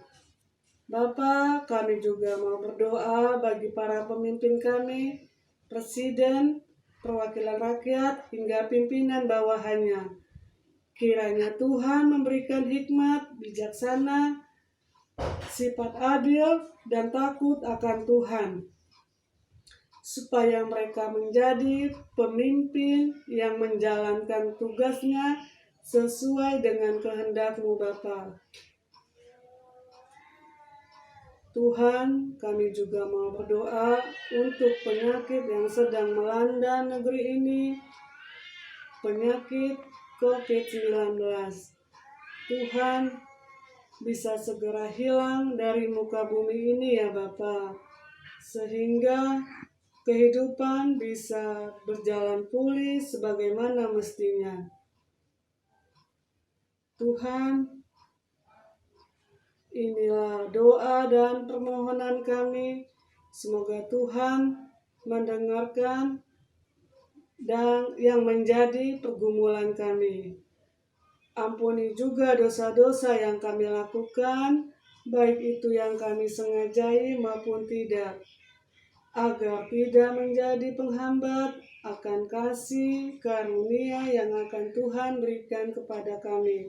L: Bapa, kami juga mau berdoa bagi para pemimpin kami, Presiden, perwakilan rakyat, hingga pimpinan bawahannya. Kiranya Tuhan memberikan hikmat, bijaksana, sifat adil, dan takut akan Tuhan, supaya mereka menjadi pemimpin yang menjalankan tugasnya sesuai dengan kehendak-Mu Bapa. Tuhan, kami juga mau berdoa untuk penyakit yang sedang melanda negeri ini, penyakit COVID-19. Tuhan, bisa segera hilang dari muka bumi ini ya Bapa, sehingga kehidupan bisa berjalan pulih sebagaimana mestinya. Tuhan, inilah doa dan permohonan kami. Semoga Tuhan mendengarkan dan yang menjadi pergumulan kami. Ampuni juga dosa-dosa yang kami lakukan, baik itu yang kami sengajai maupun tidak, agar tidak menjadi penghambat akan kasih karunia yang akan Tuhan berikan kepada kami.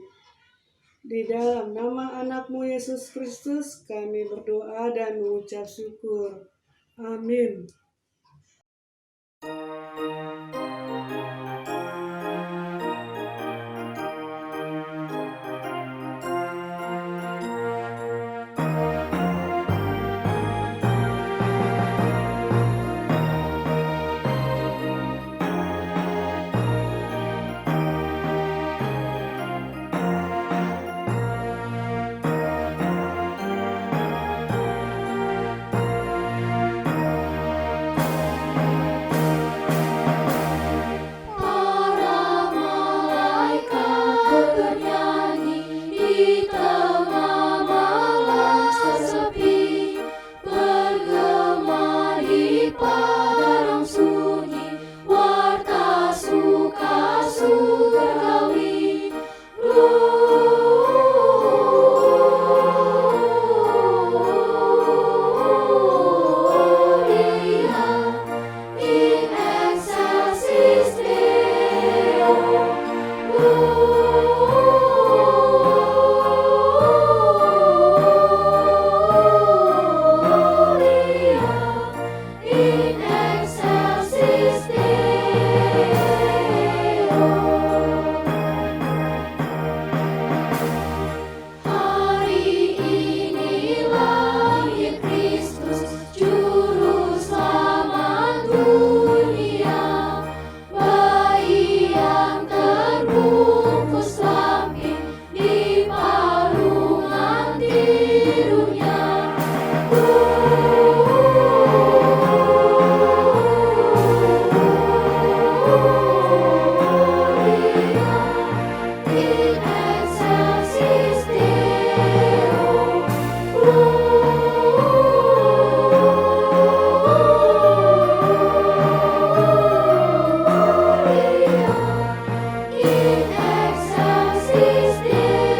L: Di dalam nama anak-Mu Yesus Kristus kami berdoa dan mengucap syukur. Amin.
M: padang sunyi, warta suka surgawi. Gloria in excelsis Deo. Gloria in excelsis Deo. Hari ini lahir Kristus, Juru Selamat dunia. Bayi yang terbungkus lampin di palungan tidurnya. Gloria in excelsis Deo. Gloria in excelsis Deo.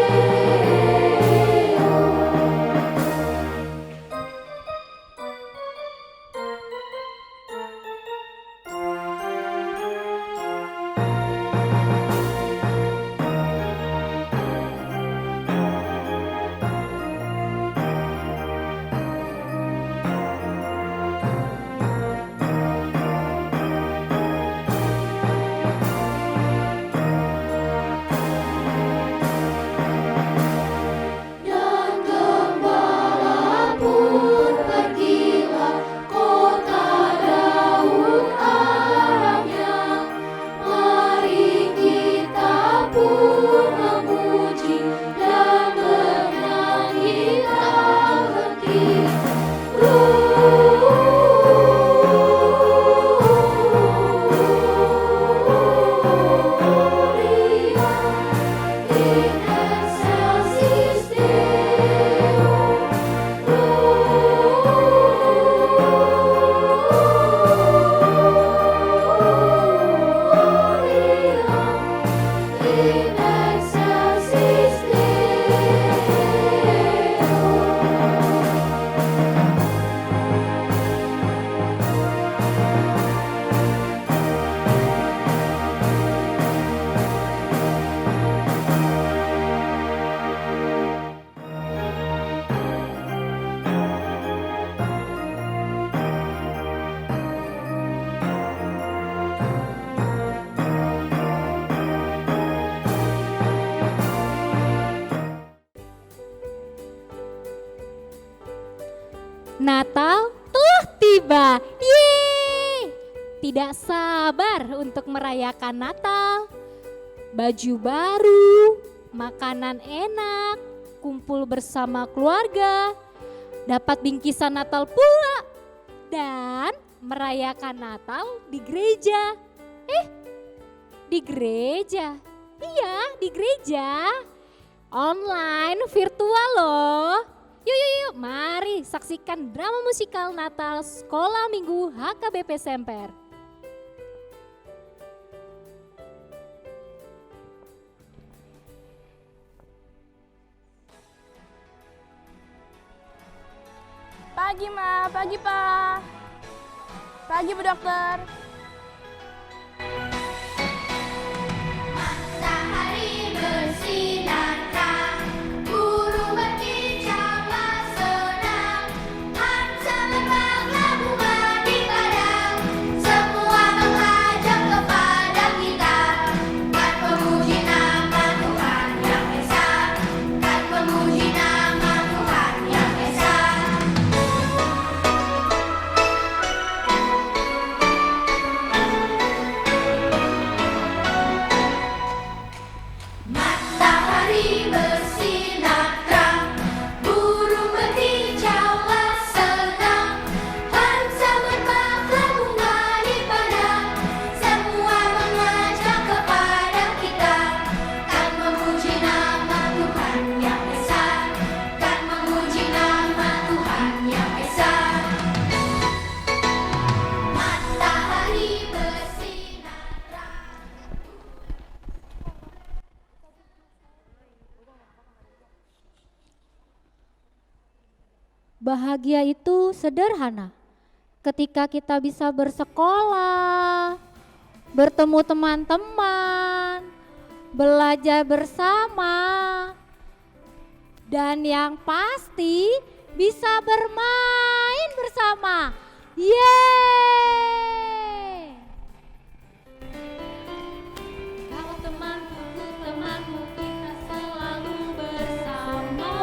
M: Dan gembala pun pergilah kota Daud arahnya. Mari kita pun memuji dan bernyanyi tak henti. Gloria in excelsis Deo. Gloria in excelsis
N: Natal telah tiba. Yeay! Tidak sabar untuk merayakan Natal. Baju baru, makanan enak, kumpul bersama keluarga, dapat bingkisan Natal pula, dan merayakan Natal di gereja. Di gereja? Iya, di gereja. Online, virtual loh. Yuk, mari saksikan drama musikal Natal Sekolah Minggu HKBP Semper.
O: Pagi Ma, pagi Pa. Pagi Bu Dokter.
M: Matahari bersinar terang, burung berkicaulah senang, angsa terbanglah bunga di padang, semua mengajak kepada kita, kan memuji nama Tuhan yang Esa, kan memuji nama Tuhan yang Esa.
N: bahagia itu sederhana. Ketika kita bisa bersekolah, bertemu teman-teman, belajar bersama, dan yang pasti bisa bermain bersama. Yeay! Kalau temanku, temanmu, kita selalu bersama.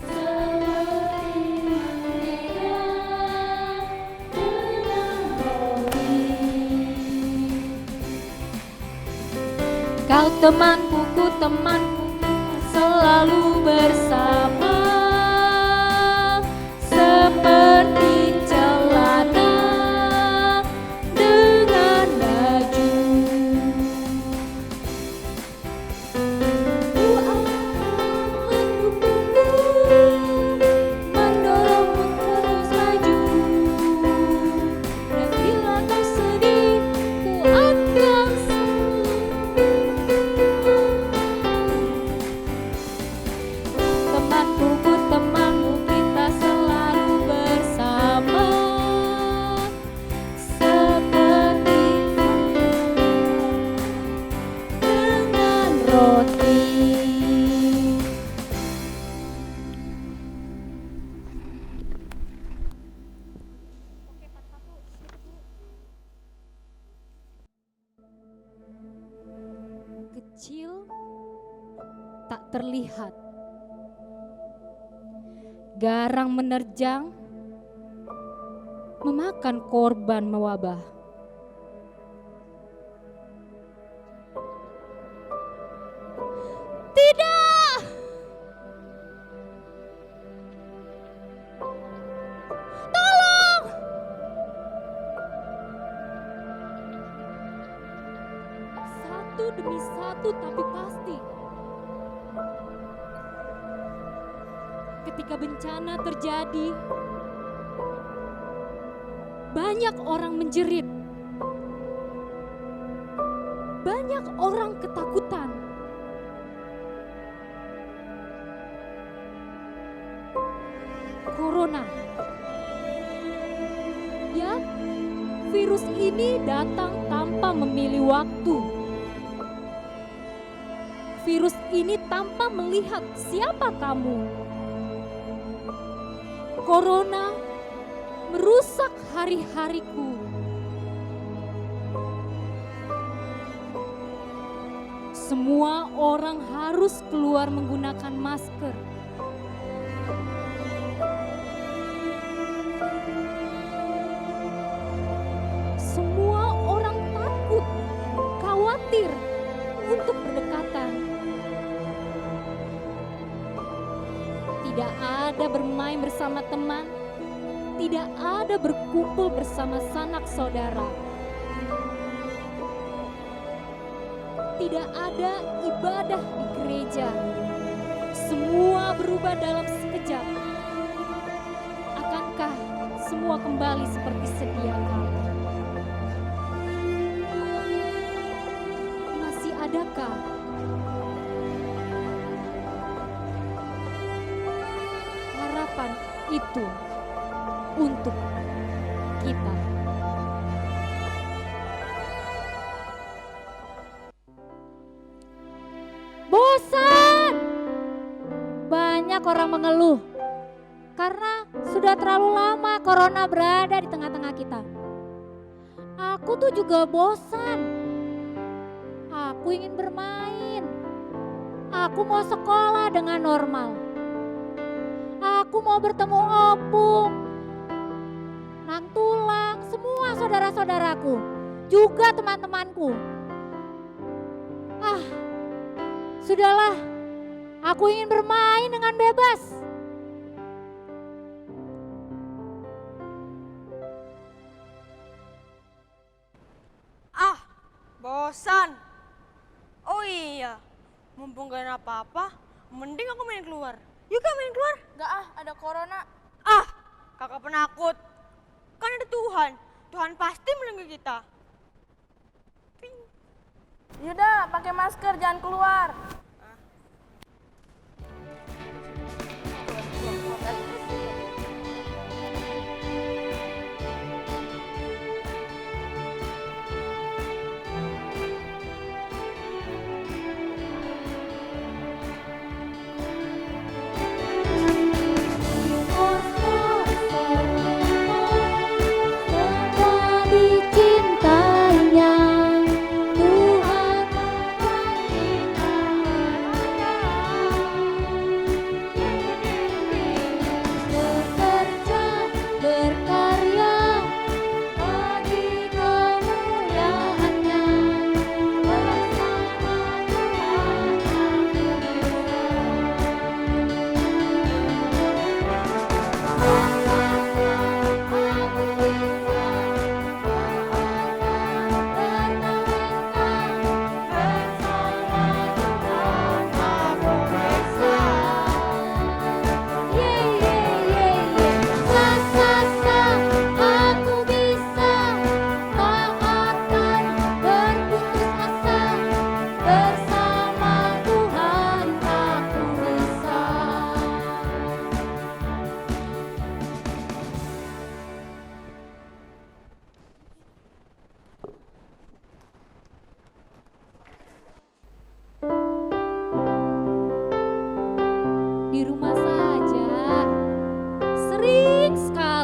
N: Seperti dengan roti. Kau temanku, ku temanku, selalu bersama. Seperti celana dengan baju. Ku akan mendorongmu terus maju. Dan bila kau sedih, ku akan temanku, ku temanmu, kita selalu bersama. Seperti dengan roti. Kecil, tak terlihat. Garang menerjang, memakan korban mewabah. Tidak! Tolong! Satu demi satu tapi pasti. Ketika bencana terjadi, banyak orang menjerit, banyak orang ketakutan. Corona, ya, virus ini datang tanpa memilih waktu. Virus ini tanpa melihat siapa kamu. Corona merusak hari-hariku. Semua orang harus keluar menggunakan masker. Semua orang takut, khawatir untuk berdekatan. Tidak ada bermain bersama teman, tidak ada berkumpul bersama sanak saudara. Tidak ada ibadah di gereja. Semua berubah dalam sekejap. Akankah semua kembali seperti sedia kala? Masih adakah harapan itu untuk kita? Bosan! Banyak orang mengeluh karena sudah terlalu lama corona berada di tengah-tengah kita. Aku tuh juga bosan. Aku ingin bermain. Aku mau sekolah dengan normal. Aku mau bertemu opung, nantulang, semua saudara-saudaraku, juga teman-temanku. Sudahlah, aku ingin bermain dengan bebas.
P: Bosan. Oh iya, mumpung gak ada apa-apa, mending aku main keluar. Yuk kak main keluar.
O: Gak ada corona.
P: Kakak penakut. Kan ada Tuhan. Tuhan pasti melindungi kita.
O: Yaudah, pakai masker, jangan keluar.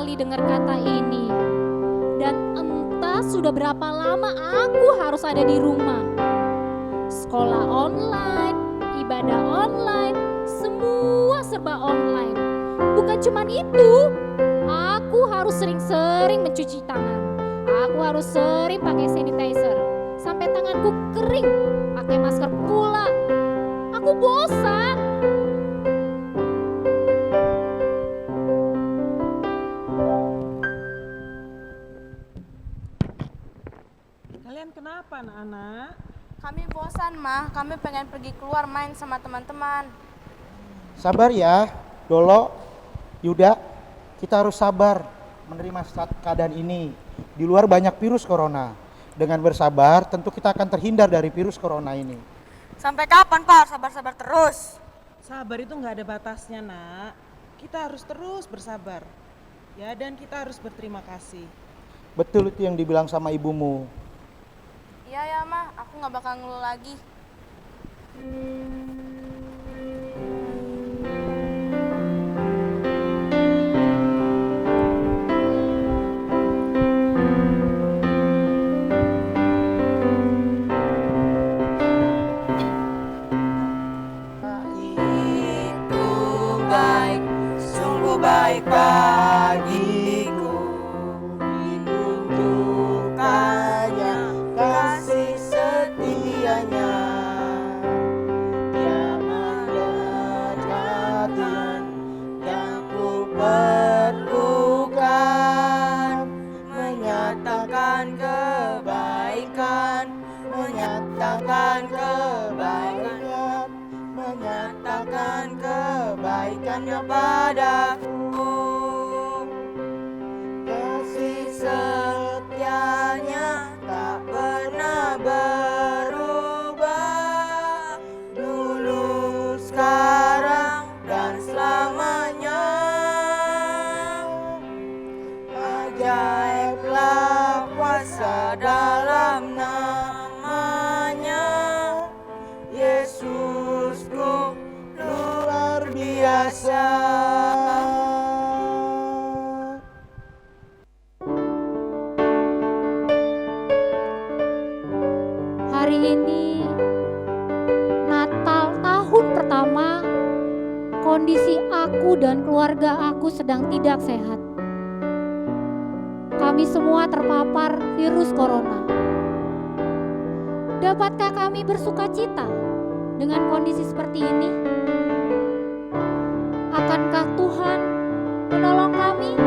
N: kali dengar kata ini. Dan entah sudah berapa lama aku harus ada di rumah. Sekolah online, ibadah online, semua serba online. Bukan cuman itu, aku harus sering-sering mencuci tangan. Aku harus sering pakai sanitizer. Sampai tanganku kering, pakai masker pula. Aku bosan.
Q: Kalian kenapa anak-anak?
O: Kami bosan, Mah. Kami pengen pergi keluar main sama teman-teman.
R: Sabar ya, Dolo, Yuda, kita harus sabar menerima keadaan ini. Di luar banyak virus corona. Dengan bersabar, tentu kita akan terhindar dari virus corona ini.
O: Sampai kapan, Pak? Harus sabar-sabar terus.
Q: Sabar itu nggak ada batasnya, Nak. Kita harus terus bersabar. Ya, dan kita harus berterima kasih.
R: Betul itu yang dibilang sama ibumu.
O: Iya ya, Mah. Aku nggak bakal ngeluh lagi.
S: Baik bagiku, ditunjukkannya kasih setianya. Dia menyatakan yang ku perlukan, menyatakan kebaikan, menyatakan kebaikan, menyatakan kebaikannya padaku. Kasih setianya tak pernah berubah, dulu, sekarang, dan selamanya. Ajaiblah kuasa dalam namanya, Yesusku luar biasa.
N: Hari ini Natal tahun pertama, kondisi aku dan keluarga aku sedang tidak sehat. Kami semua terpapar virus corona. Dapatkah kami bersukacita dengan kondisi seperti ini? Akankah Tuhan menolong kami?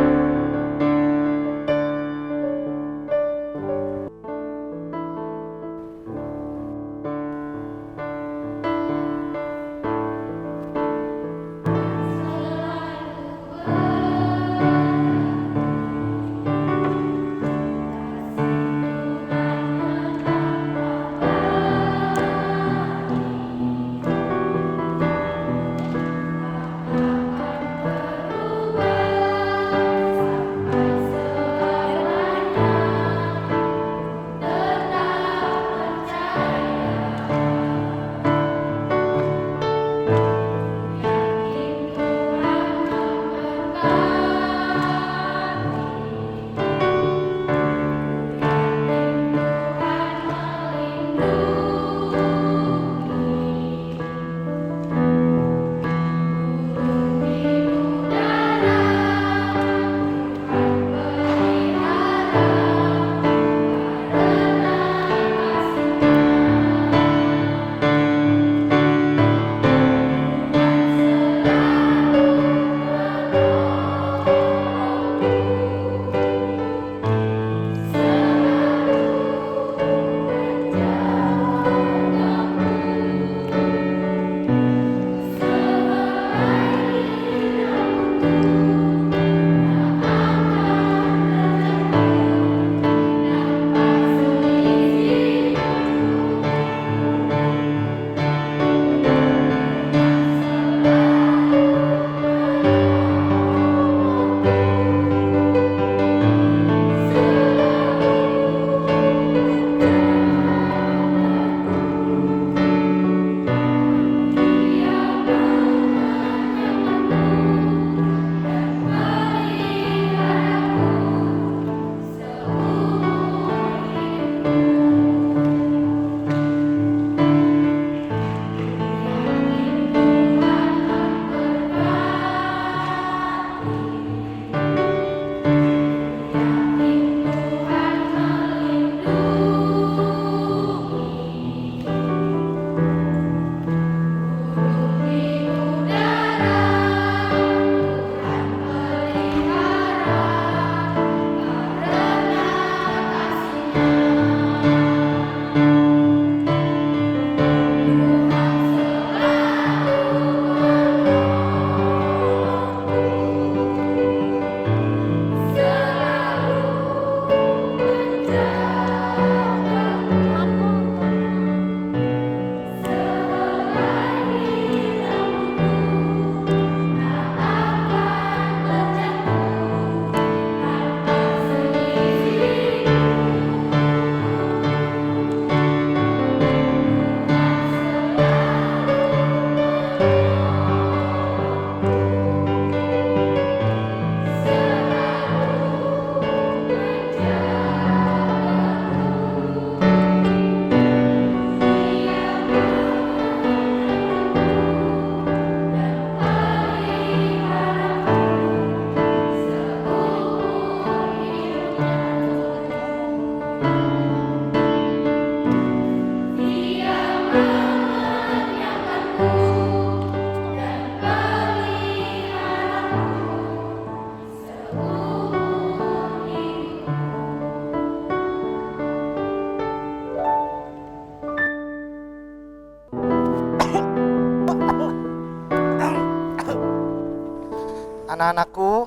R: Anak-anakku,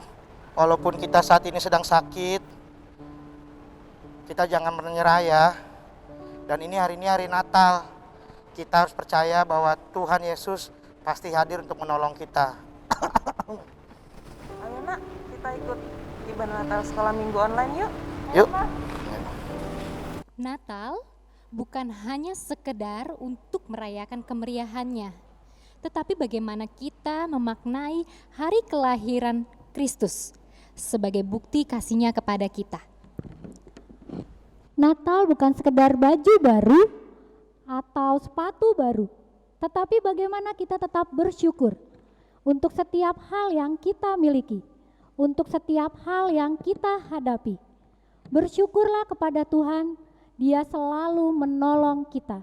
R: walaupun kita saat ini sedang sakit, kita jangan menyerah ya. Dan ini hari Natal. Kita harus percaya bahwa Tuhan Yesus pasti hadir untuk menolong kita.
Q: Ayo nak, kita ikut ibadah Natal sekolah minggu online yuk.
R: Yuk.
N: Natal bukan hanya sekedar untuk merayakan kemeriahannya, tetapi bagaimana kita memaknai hari kelahiran Kristus sebagai bukti kasih-Nya kepada kita.
A: Natal bukan sekedar baju baru atau sepatu baru, tetapi bagaimana kita tetap bersyukur untuk setiap hal yang kita miliki, untuk setiap hal yang kita hadapi. Bersyukurlah kepada Tuhan, Dia selalu menolong kita.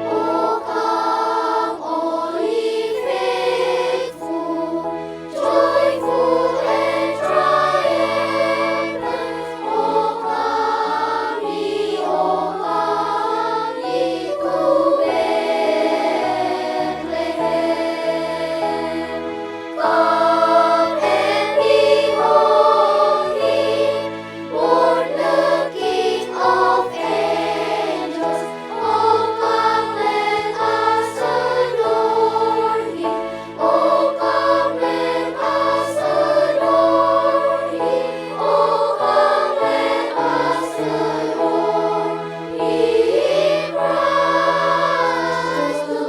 M: Oh come, all ye faithful, joyful and triumphant. Oh come ye to Bethlehem. Come and behold Him, born the King of angels. Oh come, let us adore Him. Oh come, let us adore Him. Oh come, let us adore Him, Christ the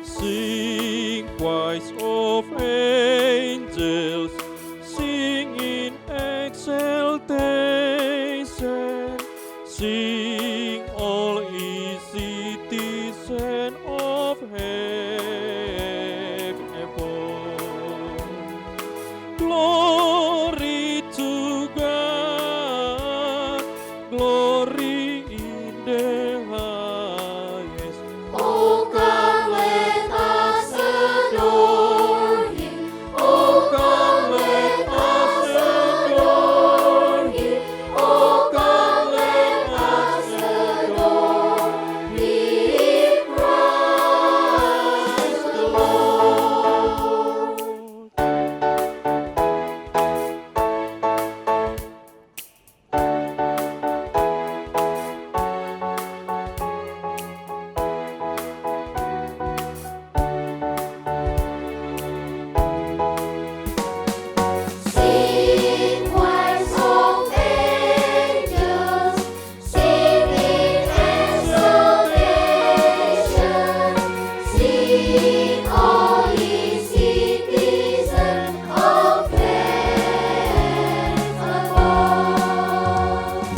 T: Sing, choirs of angels, sing in exaltation. Sing, all ye citizens of heaven. Glory to God, glory in the highest.
M: Oh come, let us adore Him. Oh come, let us adore Him. Oh come, let us adore Him, Christ the Lord. Sing, choirs of angels, sing in exaltation. Sing, all ye citizens of heaven above.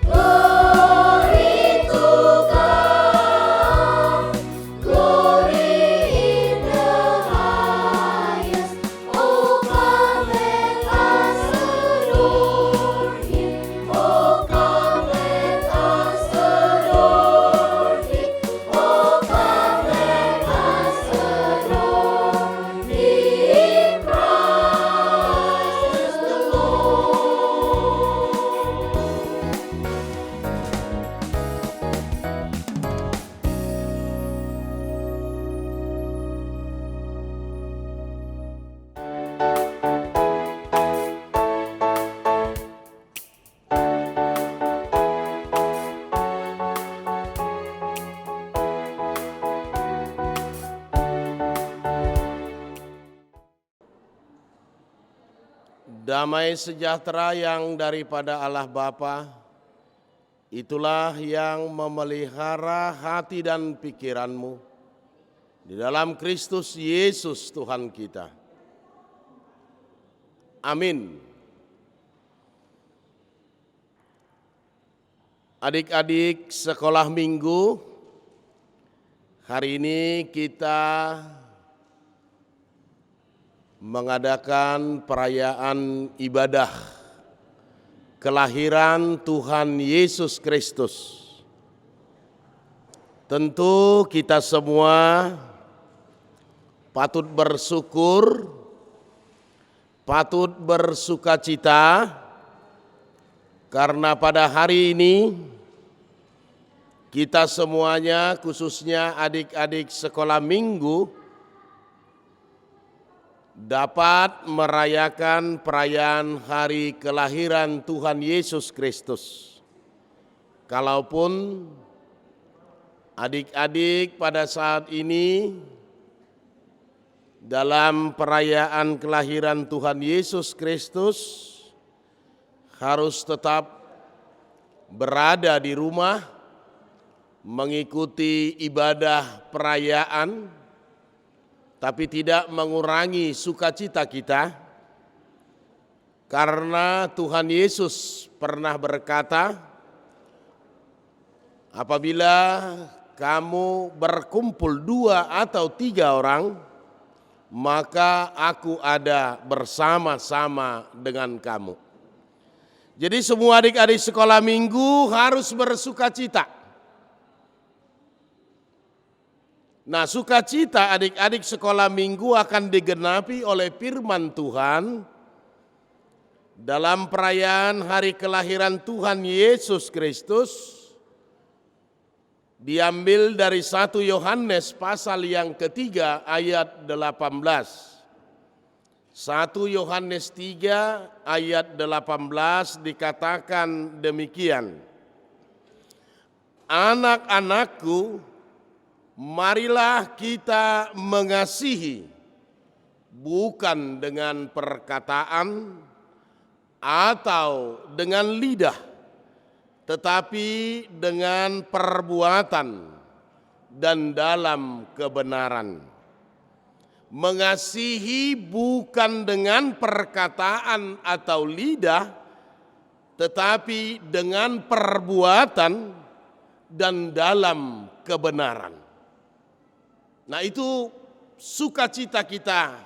M: Glory to God, glory in the highest. Oh come, let us adore Him. Oh come, let us adore Him. Oh come, let us adore Him, Christ the
C: Damai sejahtera yang daripada Allah Bapa, itulah yang memelihara hati dan pikiranmu di dalam Kristus Yesus Tuhan kita. Amin. Adik-adik sekolah minggu, hari ini kita mengadakan perayaan ibadah kelahiran Tuhan Yesus Kristus. Tentu kita semua patut bersyukur, patut bersukacita, karena pada hari ini kita semuanya, khususnya adik-adik sekolah minggu, dapat merayakan perayaan hari kelahiran Tuhan Yesus Kristus. Kalaupun adik-adik pada saat ini dalam perayaan kelahiran Tuhan Yesus Kristus harus tetap berada di rumah mengikuti ibadah perayaan, tapi tidak mengurangi sukacita kita, karena Tuhan Yesus pernah berkata, apabila kamu berkumpul 2 atau 3 orang, maka aku ada bersama-sama dengan kamu. Jadi semua adik-adik sekolah minggu harus bersukacita. Nah, sukacita adik-adik sekolah minggu akan digenapi oleh firman Tuhan dalam perayaan hari kelahiran Tuhan Yesus Kristus, diambil dari 1 Yohanes pasal yang ketiga ayat 18. 1 Yohanes 3 ayat 18 dikatakan demikian. Anak-anakku, marilah kita mengasihi, bukan dengan perkataan atau dengan lidah, tetapi dengan perbuatan dan dalam kebenaran. Mengasihi bukan dengan perkataan atau lidah, tetapi dengan perbuatan dan dalam kebenaran. Nah, itu sukacita kita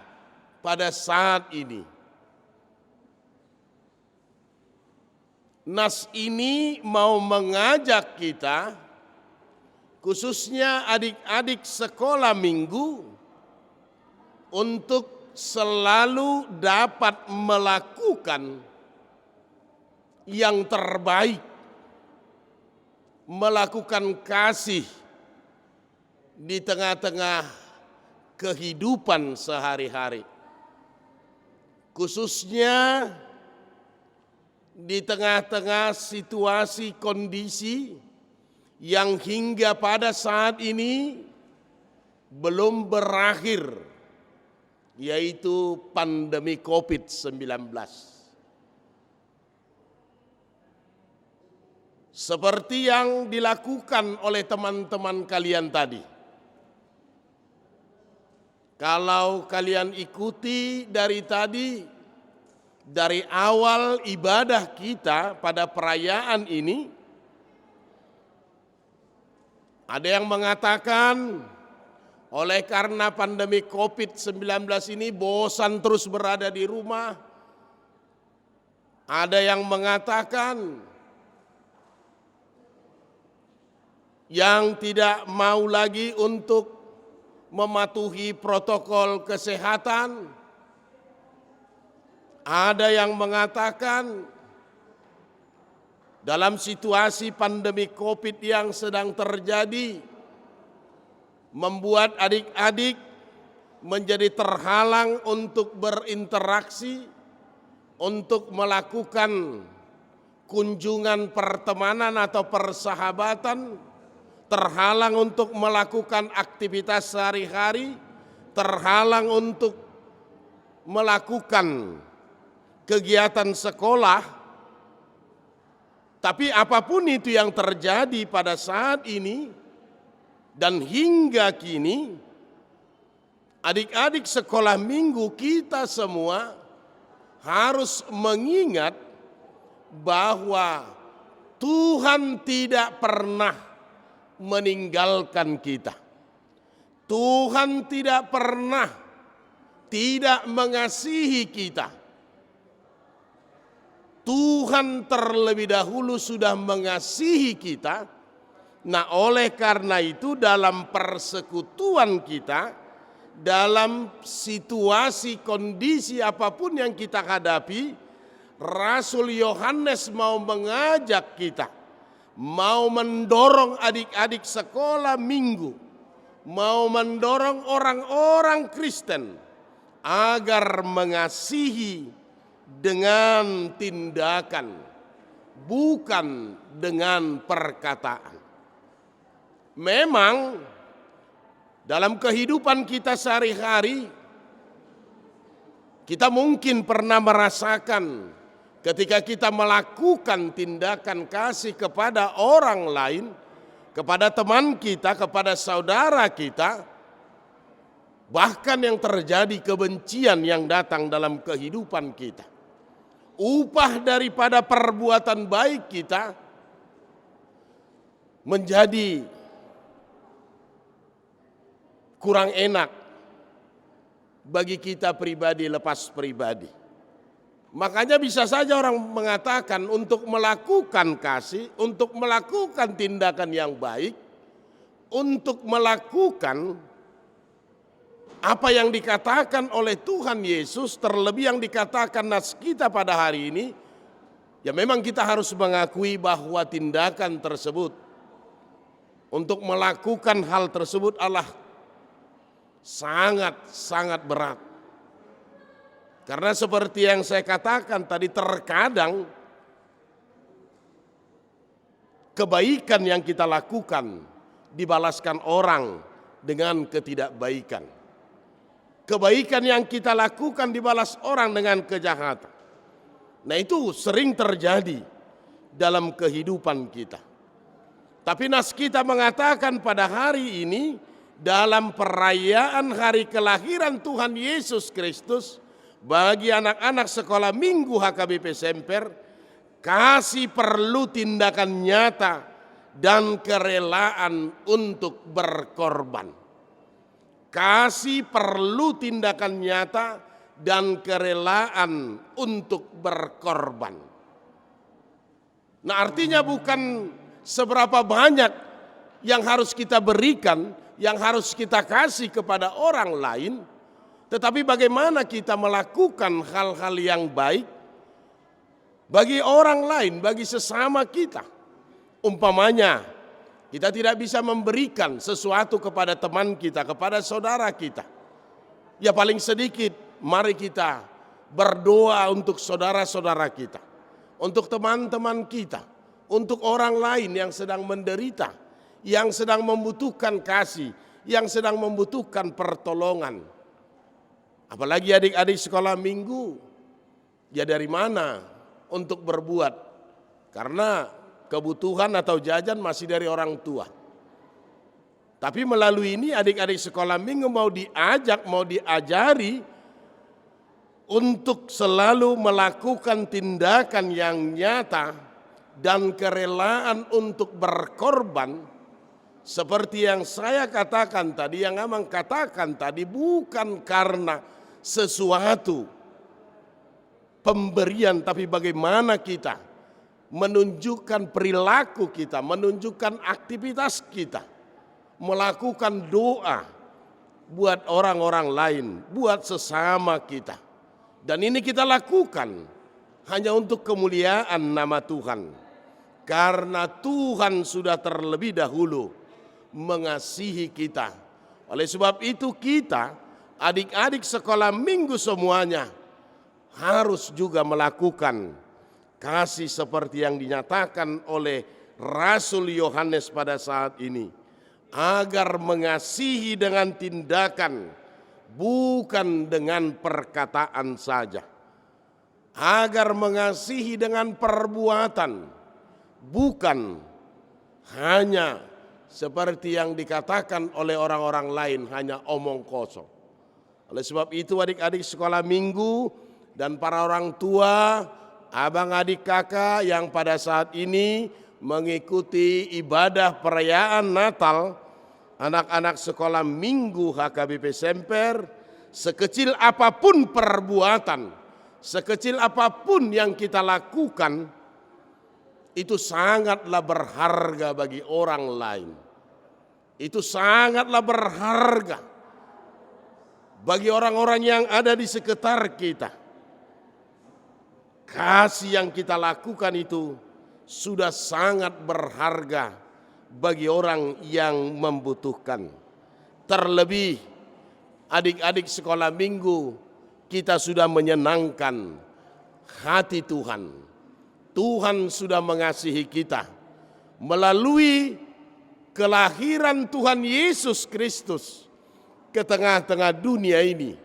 C: pada saat ini. Nas ini mau mengajak kita, khususnya adik-adik sekolah minggu, untuk selalu dapat melakukan yang terbaik, melakukan kasih di tengah-tengah kehidupan sehari-hari, khususnya di tengah-tengah situasi kondisi yang hingga pada saat ini belum berakhir, yaitu pandemi COVID-19. Seperti yang dilakukan oleh teman-teman kalian tadi. Kalau kalian ikuti dari tadi, dari awal ibadah kita pada perayaan ini, ada yang mengatakan, oleh karena pandemi COVID-19 ini bosan terus berada di rumah. Ada yang mengatakan yang tidak mau lagi untuk mematuhi protokol kesehatan. Ada yang mengatakan dalam situasi pandemi COVID yang sedang terjadi, membuat adik-adik menjadi terhalang untuk berinteraksi, untuk melakukan kunjungan pertemanan atau persahabatan, terhalang untuk melakukan aktivitas sehari-hari, terhalang untuk melakukan kegiatan sekolah. Tapi apapun itu yang terjadi pada saat ini, dan hingga kini, adik-adik sekolah minggu kita semua harus mengingat bahwa Tuhan tidak pernah meninggalkan kita. Tuhan tidak pernah tidak mengasihi kita. Tuhan terlebih dahulu sudah mengasihi kita. Nah, oleh karena itu dalam persekutuan kita, dalam situasi kondisi apapun yang kita hadapi, Rasul Yohanes mau mengajak kita, mau mendorong adik-adik sekolah minggu, mau mendorong orang-orang Kristen agar mengasihi dengan tindakan, bukan dengan perkataan. Memang dalam kehidupan kita sehari-hari, kita mungkin pernah merasakan ketika kita melakukan tindakan kasih kepada orang lain, kepada teman kita, kepada saudara kita, bahkan yang terjadi kebencian yang datang dalam kehidupan kita. Upah daripada perbuatan baik kita menjadi kurang enak bagi kita pribadi lepas pribadi. Makanya bisa saja orang mengatakan untuk melakukan kasih, untuk melakukan tindakan yang baik, untuk melakukan apa yang dikatakan oleh Tuhan Yesus, terlebih yang dikatakan nas kita pada hari ini, ya memang kita harus mengakui bahwa tindakan tersebut, untuk melakukan hal tersebut adalah sangat berat. Karena seperti yang saya katakan tadi, terkadang kebaikan yang kita lakukan dibalaskan orang dengan ketidakbaikan. Kebaikan yang kita lakukan dibalas orang dengan kejahatan. Nah, itu sering terjadi dalam kehidupan kita. Tapi nas kita mengatakan pada hari ini, dalam perayaan hari kelahiran Tuhan Yesus Kristus, bagi anak-anak sekolah minggu HKBP Semper, kasih perlu tindakan nyata dan kerelaan untuk berkorban. Kasih perlu tindakan nyata dan kerelaan untuk berkorban. Nah, artinya bukan seberapa banyak yang harus kita berikan, yang harus kita kasih kepada orang lain, tetapi bagaimana kita melakukan hal-hal yang baik bagi orang lain, bagi sesama kita. Umpamanya, kita tidak bisa memberikan sesuatu kepada teman kita, kepada saudara kita. Ya paling sedikit, mari kita berdoa untuk saudara-saudara kita, untuk teman-teman kita, untuk orang lain yang sedang menderita, yang sedang membutuhkan kasih, yang sedang membutuhkan pertolongan. Apalagi adik-adik sekolah minggu, ya dari mana untuk berbuat? Karena kebutuhan atau jajan masih dari orang tua. Tapi melalui ini adik-adik sekolah minggu mau diajak, mau diajari untuk selalu melakukan tindakan yang nyata dan kerelaan untuk berkorban. Seperti yang saya katakan tadi, yang Amang katakan tadi, bukan karena sesuatu pemberian, tapi bagaimana kita menunjukkan perilaku kita, menunjukkan aktivitas kita, melakukan doa buat orang-orang lain, buat sesama kita. Dan ini kita lakukan hanya untuk kemuliaan nama Tuhan. Karena Tuhan sudah terlebih dahulu mengasihi kita. Oleh sebab itu kita, adik-adik sekolah minggu semuanya, harus juga melakukan kasih seperti yang dinyatakan oleh Rasul Yohanes pada saat ini, agar mengasihi dengan tindakan, bukan dengan perkataan saja. Agar mengasihi dengan perbuatan, bukan hanya seperti yang dikatakan oleh orang-orang lain, hanya omong kosong. Oleh sebab itu adik-adik sekolah minggu dan para orang tua, abang adik kakak yang pada saat ini mengikuti ibadah perayaan Natal anak-anak sekolah minggu HKBP Semper, sekecil apapun perbuatan, sekecil apapun yang kita lakukan, itu sangatlah berharga bagi orang lain. Itu sangatlah berharga bagi orang-orang yang ada di sekitar kita. Kasih yang kita lakukan itu sudah sangat berharga bagi orang yang membutuhkan. Terlebih adik-adik sekolah minggu, kita sudah menyenangkan hati Tuhan. Tuhan sudah mengasihi kita melalui kelahiran Tuhan Yesus Kristus ke tengah-tengah dunia ini.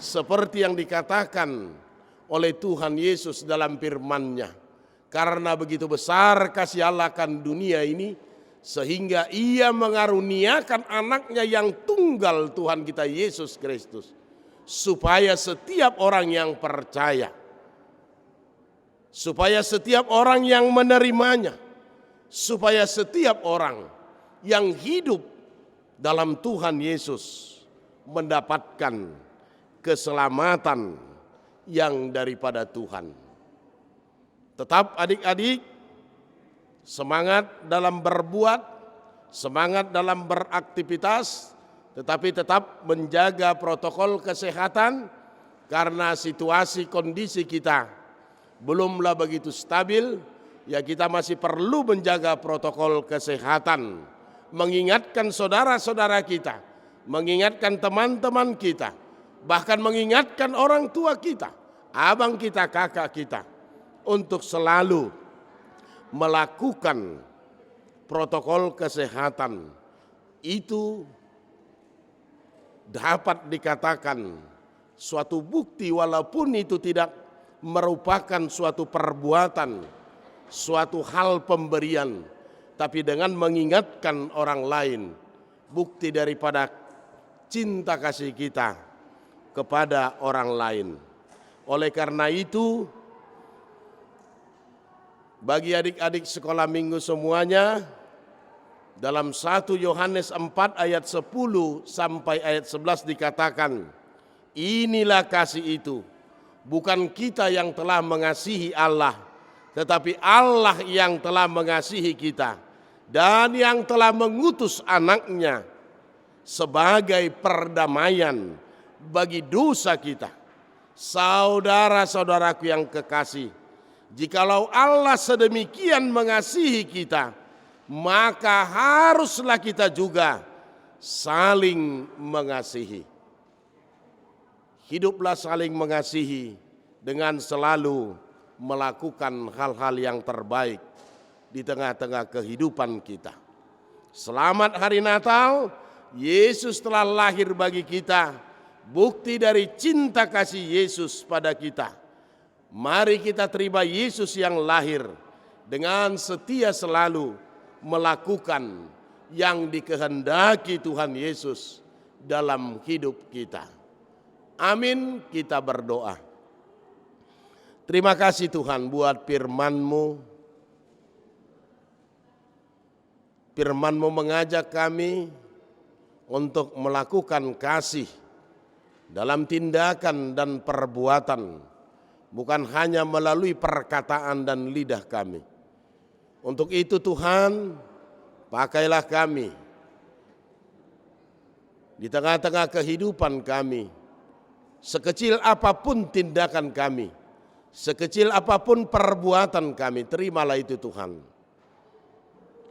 C: Seperti yang dikatakan oleh Tuhan Yesus dalam firman-Nya. Karena begitu besar kasih Allah akan dunia ini, sehingga Ia mengaruniakan anaknya yang tunggal Tuhan kita Yesus Kristus, supaya setiap orang yang percaya, supaya setiap orang yang menerimanya, supaya setiap orang yang hidup dalam Tuhan Yesus mendapatkan keselamatan yang daripada Tuhan. Tetap adik-adik semangat dalam berbuat, semangat dalam beraktivitas, tetapi tetap menjaga protokol kesehatan karena situasi kondisi kita belumlah begitu stabil, ya kita masih perlu menjaga protokol kesehatan, mengingatkan saudara-saudara kita, mengingatkan teman-teman kita, bahkan mengingatkan orang tua kita, abang kita, kakak kita, untuk selalu melakukan protokol kesehatan. Itu dapat dikatakan suatu bukti walaupun itu tidak merupakan suatu perbuatan, suatu hal pemberian, tapi dengan mengingatkan orang lain, bukti daripada cinta kasih kita kepada orang lain. Oleh karena itu, bagi adik-adik sekolah minggu semuanya, dalam 1 Yohanes 4 ayat 10 sampai ayat 11 dikatakan, inilah kasih itu, bukan kita yang telah mengasihi Allah, tetapi Allah yang telah mengasihi kita dan yang telah mengutus anaknya sebagai perdamaian bagi dosa kita. Saudara-saudaraku yang kekasih, jikalau Allah sedemikian mengasihi kita, maka haruslah kita juga saling mengasihi. Hiduplah saling mengasihi dengan selalu melakukan hal-hal yang terbaik di tengah-tengah kehidupan kita. Selamat Hari Natal, Yesus telah lahir bagi kita, bukti dari cinta kasih Yesus pada kita. Mari kita terima Yesus yang lahir dengan setia selalu melakukan yang dikehendaki Tuhan Yesus dalam hidup kita. Amin, kita berdoa. Terima kasih Tuhan buat firman-Mu. Firman-Mu mengajak kami untuk melakukan kasih dalam tindakan dan perbuatan, bukan hanya melalui perkataan dan lidah kami. Untuk itu Tuhan, pakailah kami di tengah-tengah kehidupan kami, sekecil apapun tindakan kami, sekecil apapun perbuatan kami, terimalah itu Tuhan.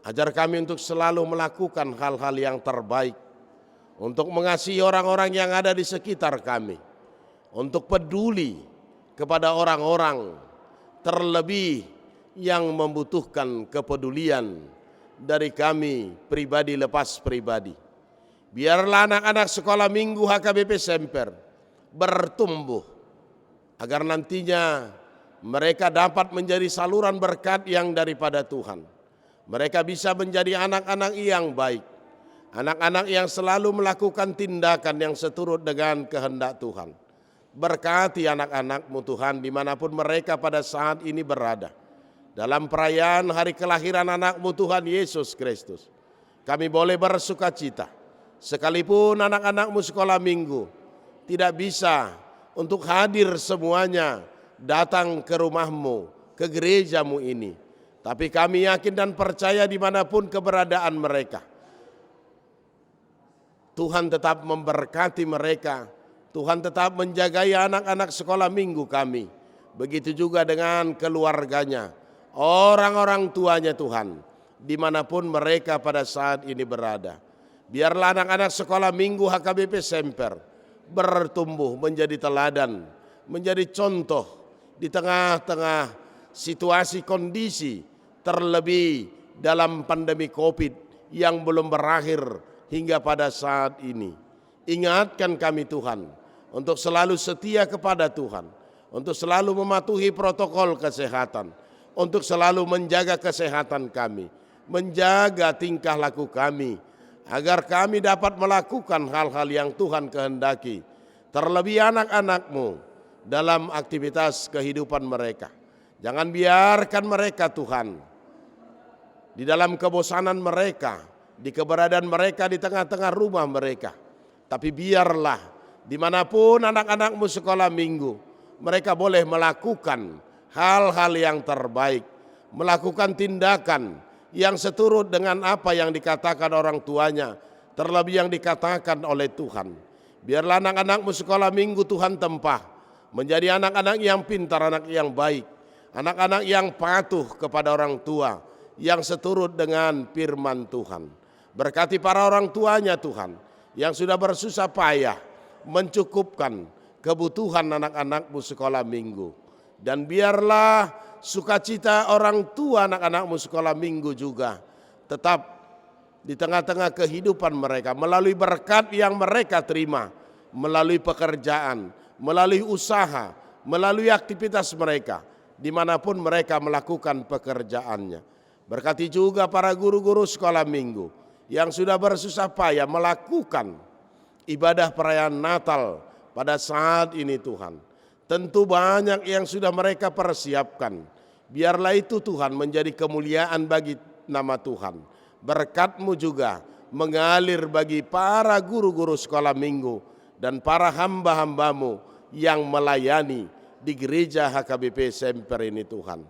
C: Ajar kami untuk selalu melakukan hal-hal yang terbaik, untuk mengasihi orang-orang yang ada di sekitar kami, untuk peduli kepada orang-orang terlebih yang membutuhkan kepedulian dari kami pribadi lepas pribadi. Biarlah anak-anak sekolah minggu HKBP Semper bertumbuh agar nantinya mereka dapat menjadi saluran berkat yang daripada Tuhan. Mereka bisa menjadi anak-anak yang baik, anak-anak yang selalu melakukan tindakan yang seturut dengan kehendak Tuhan. Berkati anak-anak-Mu Tuhan dimanapun mereka pada saat ini berada. dalam perayaan hari kelahiran anakmu Tuhan Yesus Kristus. Kami boleh bersuka cita, sekalipun anak-anakmu sekolah minggu tidak bisa untuk hadir semuanya datang ke rumahmu, ke gerejamu ini. Tapi kami yakin dan percaya dimanapun keberadaan mereka, Tuhan tetap memberkati mereka. Tuhan tetap menjagai anak-anak sekolah minggu kami. Begitu juga dengan keluarganya, orang-orang tuanya Tuhan, dimanapun mereka pada saat ini berada. Biarlah anak-anak sekolah minggu HKBP Semper bertumbuh menjadi teladan, menjadi contoh di tengah-tengah situasi kondisi, terlebih dalam pandemi COVID yang belum berakhir hingga pada saat ini. Ingatkan kami Tuhan untuk selalu setia kepada Tuhan, untuk selalu mematuhi protokol kesehatan, untuk selalu menjaga kesehatan kami, menjaga tingkah laku kami, agar kami dapat melakukan hal-hal yang Tuhan kehendaki, terlebih anak-anak-Mu dalam aktivitas kehidupan mereka. Jangan biarkan mereka Tuhan, di dalam kebosanan mereka, di keberadaan mereka di tengah-tengah rumah mereka. Tapi biarlah dimanapun anak-anakmu sekolah minggu, mereka boleh melakukan hal-hal yang terbaik, melakukan tindakan yang seturut dengan apa yang dikatakan orang tuanya, terlebih yang dikatakan oleh Tuhan. Biarlah anak-anakmu sekolah minggu Tuhan tempah menjadi anak-anak yang pintar, anak yang baik, anak-anak yang patuh kepada orang tua, yang seturut dengan firman Tuhan. Berkati para orang tuanya Tuhan, yang sudah bersusah payah mencukupkan kebutuhan anak-anakmu sekolah minggu. Dan biarlah sukacita orang tua anak-anakmu sekolah minggu juga tetap di tengah-tengah kehidupan mereka, melalui berkat yang mereka terima, melalui pekerjaan, melalui usaha, melalui aktivitas mereka, dimanapun mereka melakukan pekerjaannya. Berkati juga para guru-guru sekolah minggu yang sudah bersusah payah melakukan ibadah perayaan Natal pada saat ini Tuhan. Tentu banyak yang sudah mereka persiapkan. Biarlah itu Tuhan menjadi kemuliaan bagi nama Tuhan. Berkat-Mu juga mengalir bagi para guru-guru sekolah minggu dan para hamba-hamba-Mu yang melayani di gereja HKBP Semper ini Tuhan.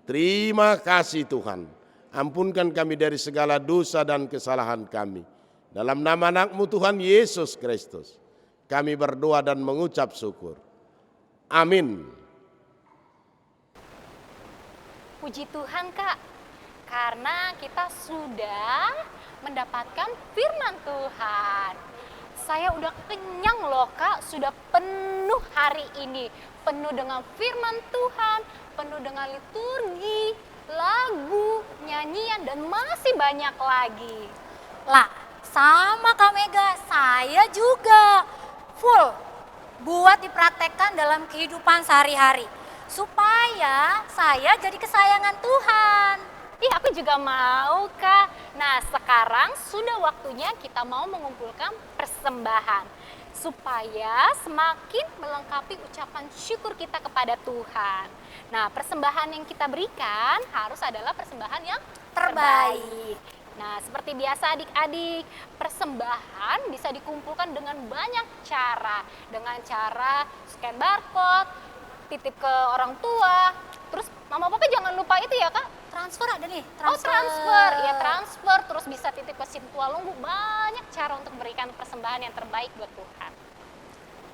C: Terima kasih Tuhan. Ampunkan kami dari segala dosa dan kesalahan kami. Dalam nama anak-Mu Tuhan Yesus Kristus, kami berdoa dan mengucap syukur. Amin.
B: Puji Tuhan Kak, karena kita sudah mendapatkan firman Tuhan. Saya udah kenyang loh Kak, sudah penuh hari ini. Penuh dengan firman Tuhan, penuh dengan liturgi, lagu, nyanyian, dan masih banyak lagi.
A: Lah, sama Kak Mega, saya juga full buat dipraktekkan dalam kehidupan sehari-hari supaya saya jadi kesayangan Tuhan.
B: Ih, aku juga mau Kak. Nah, sekarang sudah waktunya kita mau mengumpulkan persembahan supaya semakin melengkapi ucapan syukur kita kepada Tuhan. Nah, persembahan yang kita berikan harus adalah persembahan yang terbaik. Nah, seperti biasa adik-adik, persembahan bisa dikumpulkan dengan banyak cara. Dengan cara scan barcode, titip ke orang tua, terus mama papa jangan lupa itu ya Kak,
A: transfer ada nih.
B: Transfer, ya transfer, terus bisa titip ke Sintualunggu. Banyak cara untuk memberikan persembahan yang terbaik buat Tuhan.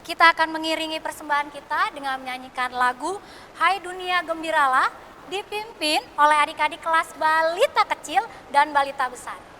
A: Kita akan mengiringi persembahan kita dengan menyanyikan lagu Hai Dunia Gembiralah, dipimpin oleh adik-adik kelas balita kecil dan balita besar.
M: Hai dunia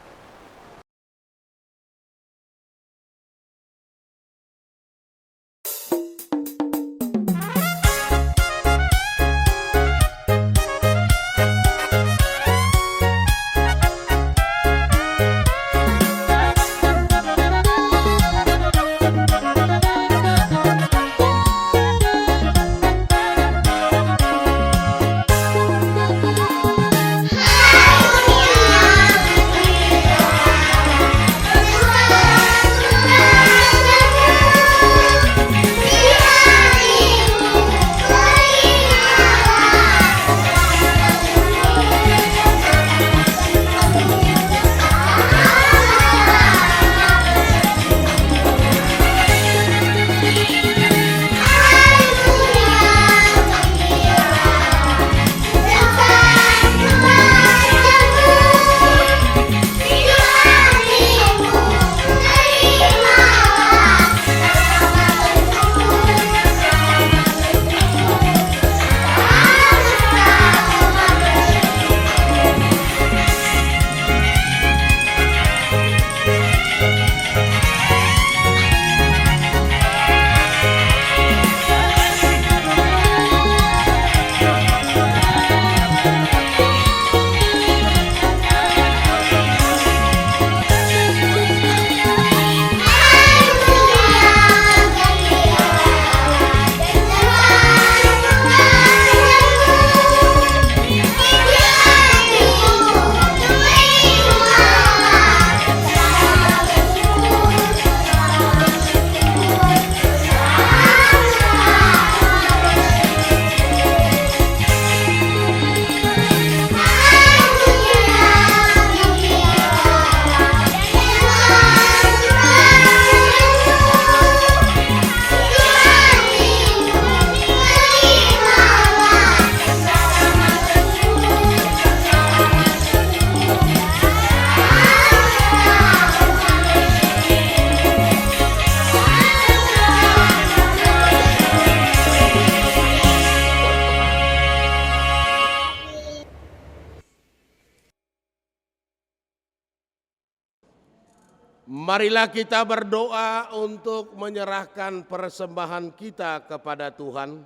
C: Marilah kita berdoa untuk menyerahkan persembahan kita kepada Tuhan.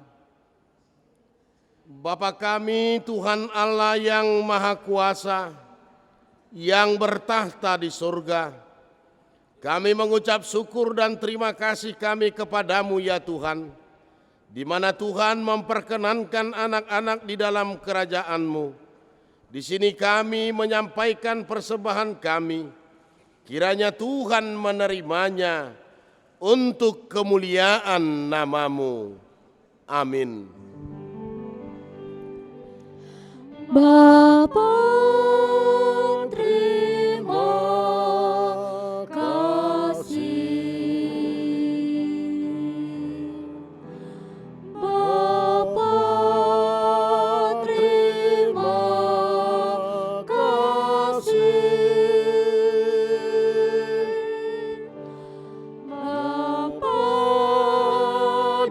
C: Bapa kami, Tuhan Allah yang Maha Kuasa, yang bertahta di surga, kami mengucap syukur dan terima kasih kami kepadamu ya Tuhan, di mana Tuhan memperkenankan anak-anak di dalam kerajaan-Mu. Di sini kami menyampaikan persembahan kami, kiranya Tuhan menerimanya untuk kemuliaan nama-Mu. Amin.
M: Bapa, terima kasih. Bapa, terima kasih. Bapa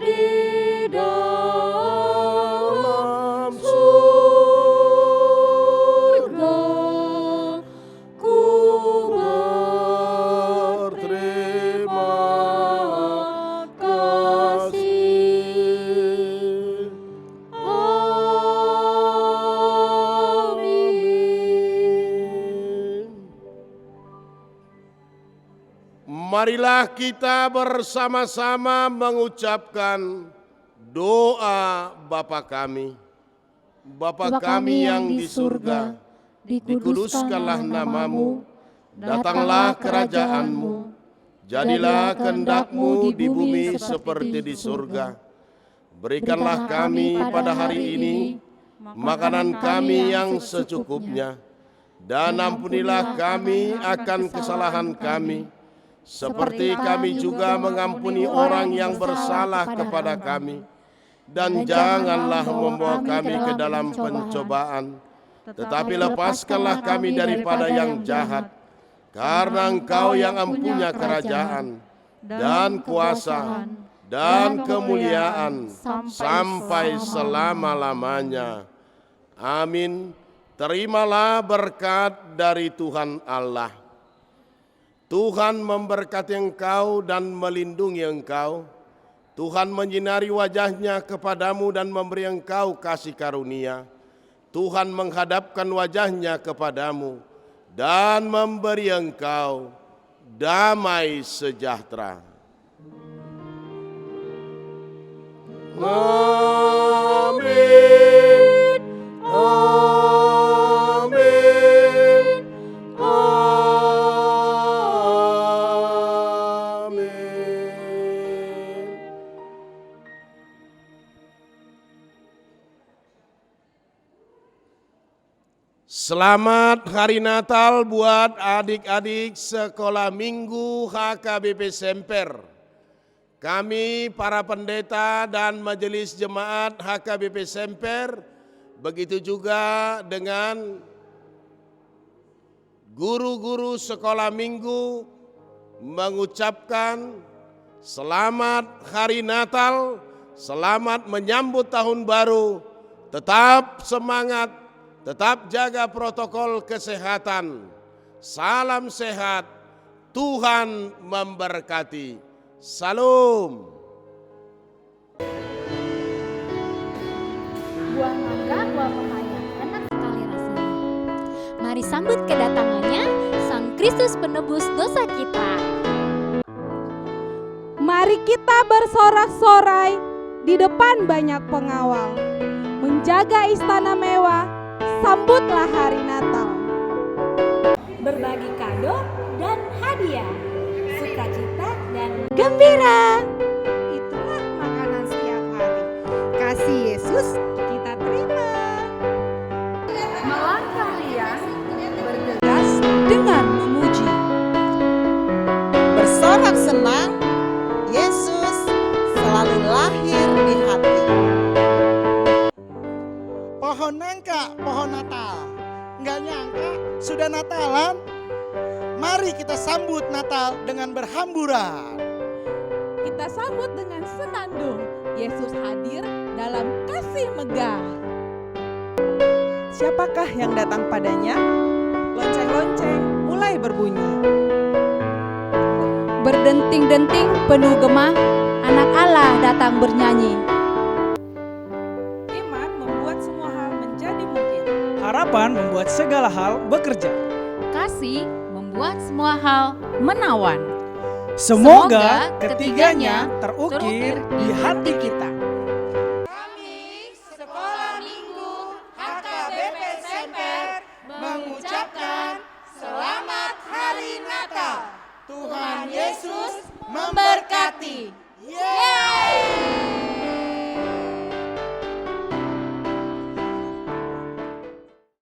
M: di dalam surga, ku berterima kasih. Amin.
C: Marilah kita bersama-sama mengucapkan doa Bapa kami. Bapa kami yang di surga, dikuduskanlah nama-Mu, datanglah kerajaan-Mu, jadilah kehendak-Mu di bumi seperti di surga. Berikanlah kami pada hari ini makanan kami yang secukupnya, dan ampunilah kami akan kesalahan kami, seperti kami juga mengampuni orang yang bersalah kepada kami. Dan janganlah membawa kami ke dalam pencobaan, tetapi lepaskanlah kami daripada yang jahat. Karena Engkau yang empunya kerajaan, dan kuasa, dan kemuliaan, sampai selama-lamanya. Amin. Terimalah berkat dari Tuhan Allah. Tuhan memberkati engkau dan melindungi engkau. Tuhan menyinari wajahnya kepadamu dan memberi engkau kasih karunia. Tuhan menghadapkan wajahnya kepadamu dan memberi engkau damai sejahtera. Amin. Amin. Selamat Hari Natal buat adik-adik sekolah minggu HKBP Semper. Kami para pendeta dan majelis jemaat HKBP Semper, begitu juga dengan guru-guru sekolah minggu mengucapkan selamat Hari Natal, selamat menyambut tahun baru, tetap semangat, tetap jaga protokol kesehatan. Salam sehat, Tuhan memberkati. Salam.
N: Buah mangga, buah pepaya, enak sekali rasanya. Mari sambut kedatangannya Sang Kristus penebus dosa kita.
D: Mari kita bersorak-sorai di depan banyak pengawal, menjaga istana mewah, sambutlah hari Natal.
M: Berbagi kado dan hadiah, sukacita dan
D: Gembira. Itulah makanan setiap hari. Kasih Yesus kita terima.
M: melangkah riang,
D: Bergegas dengan memuji.
S: Bersorak senang, Yesus selalu lahir di hati. Pohon nangka, pohon Natal. Nggak nyangka sudah Natalan. Mari kita sambut Natal dengan berhamburan.
D: Kita sambut dengan senandung. Yesus hadir dalam kasih megah.
Q: Siapakah yang datang padanya? Lonceng-lonceng mulai berbunyi.
D: Berdenting-denting penuh gemah, anak Allah datang bernyanyi.
U: Iman membuat semua hal menjadi mungkin. Harapan membuat segala hal bekerja.
V: Kasih membuat semua hal menawan.
U: Semoga ketiganya terukir di hati kita.
S: Sekolah Minggu HKBP Semper mengucapkan Selamat Hari Natal. Tuhan Yesus memberkati.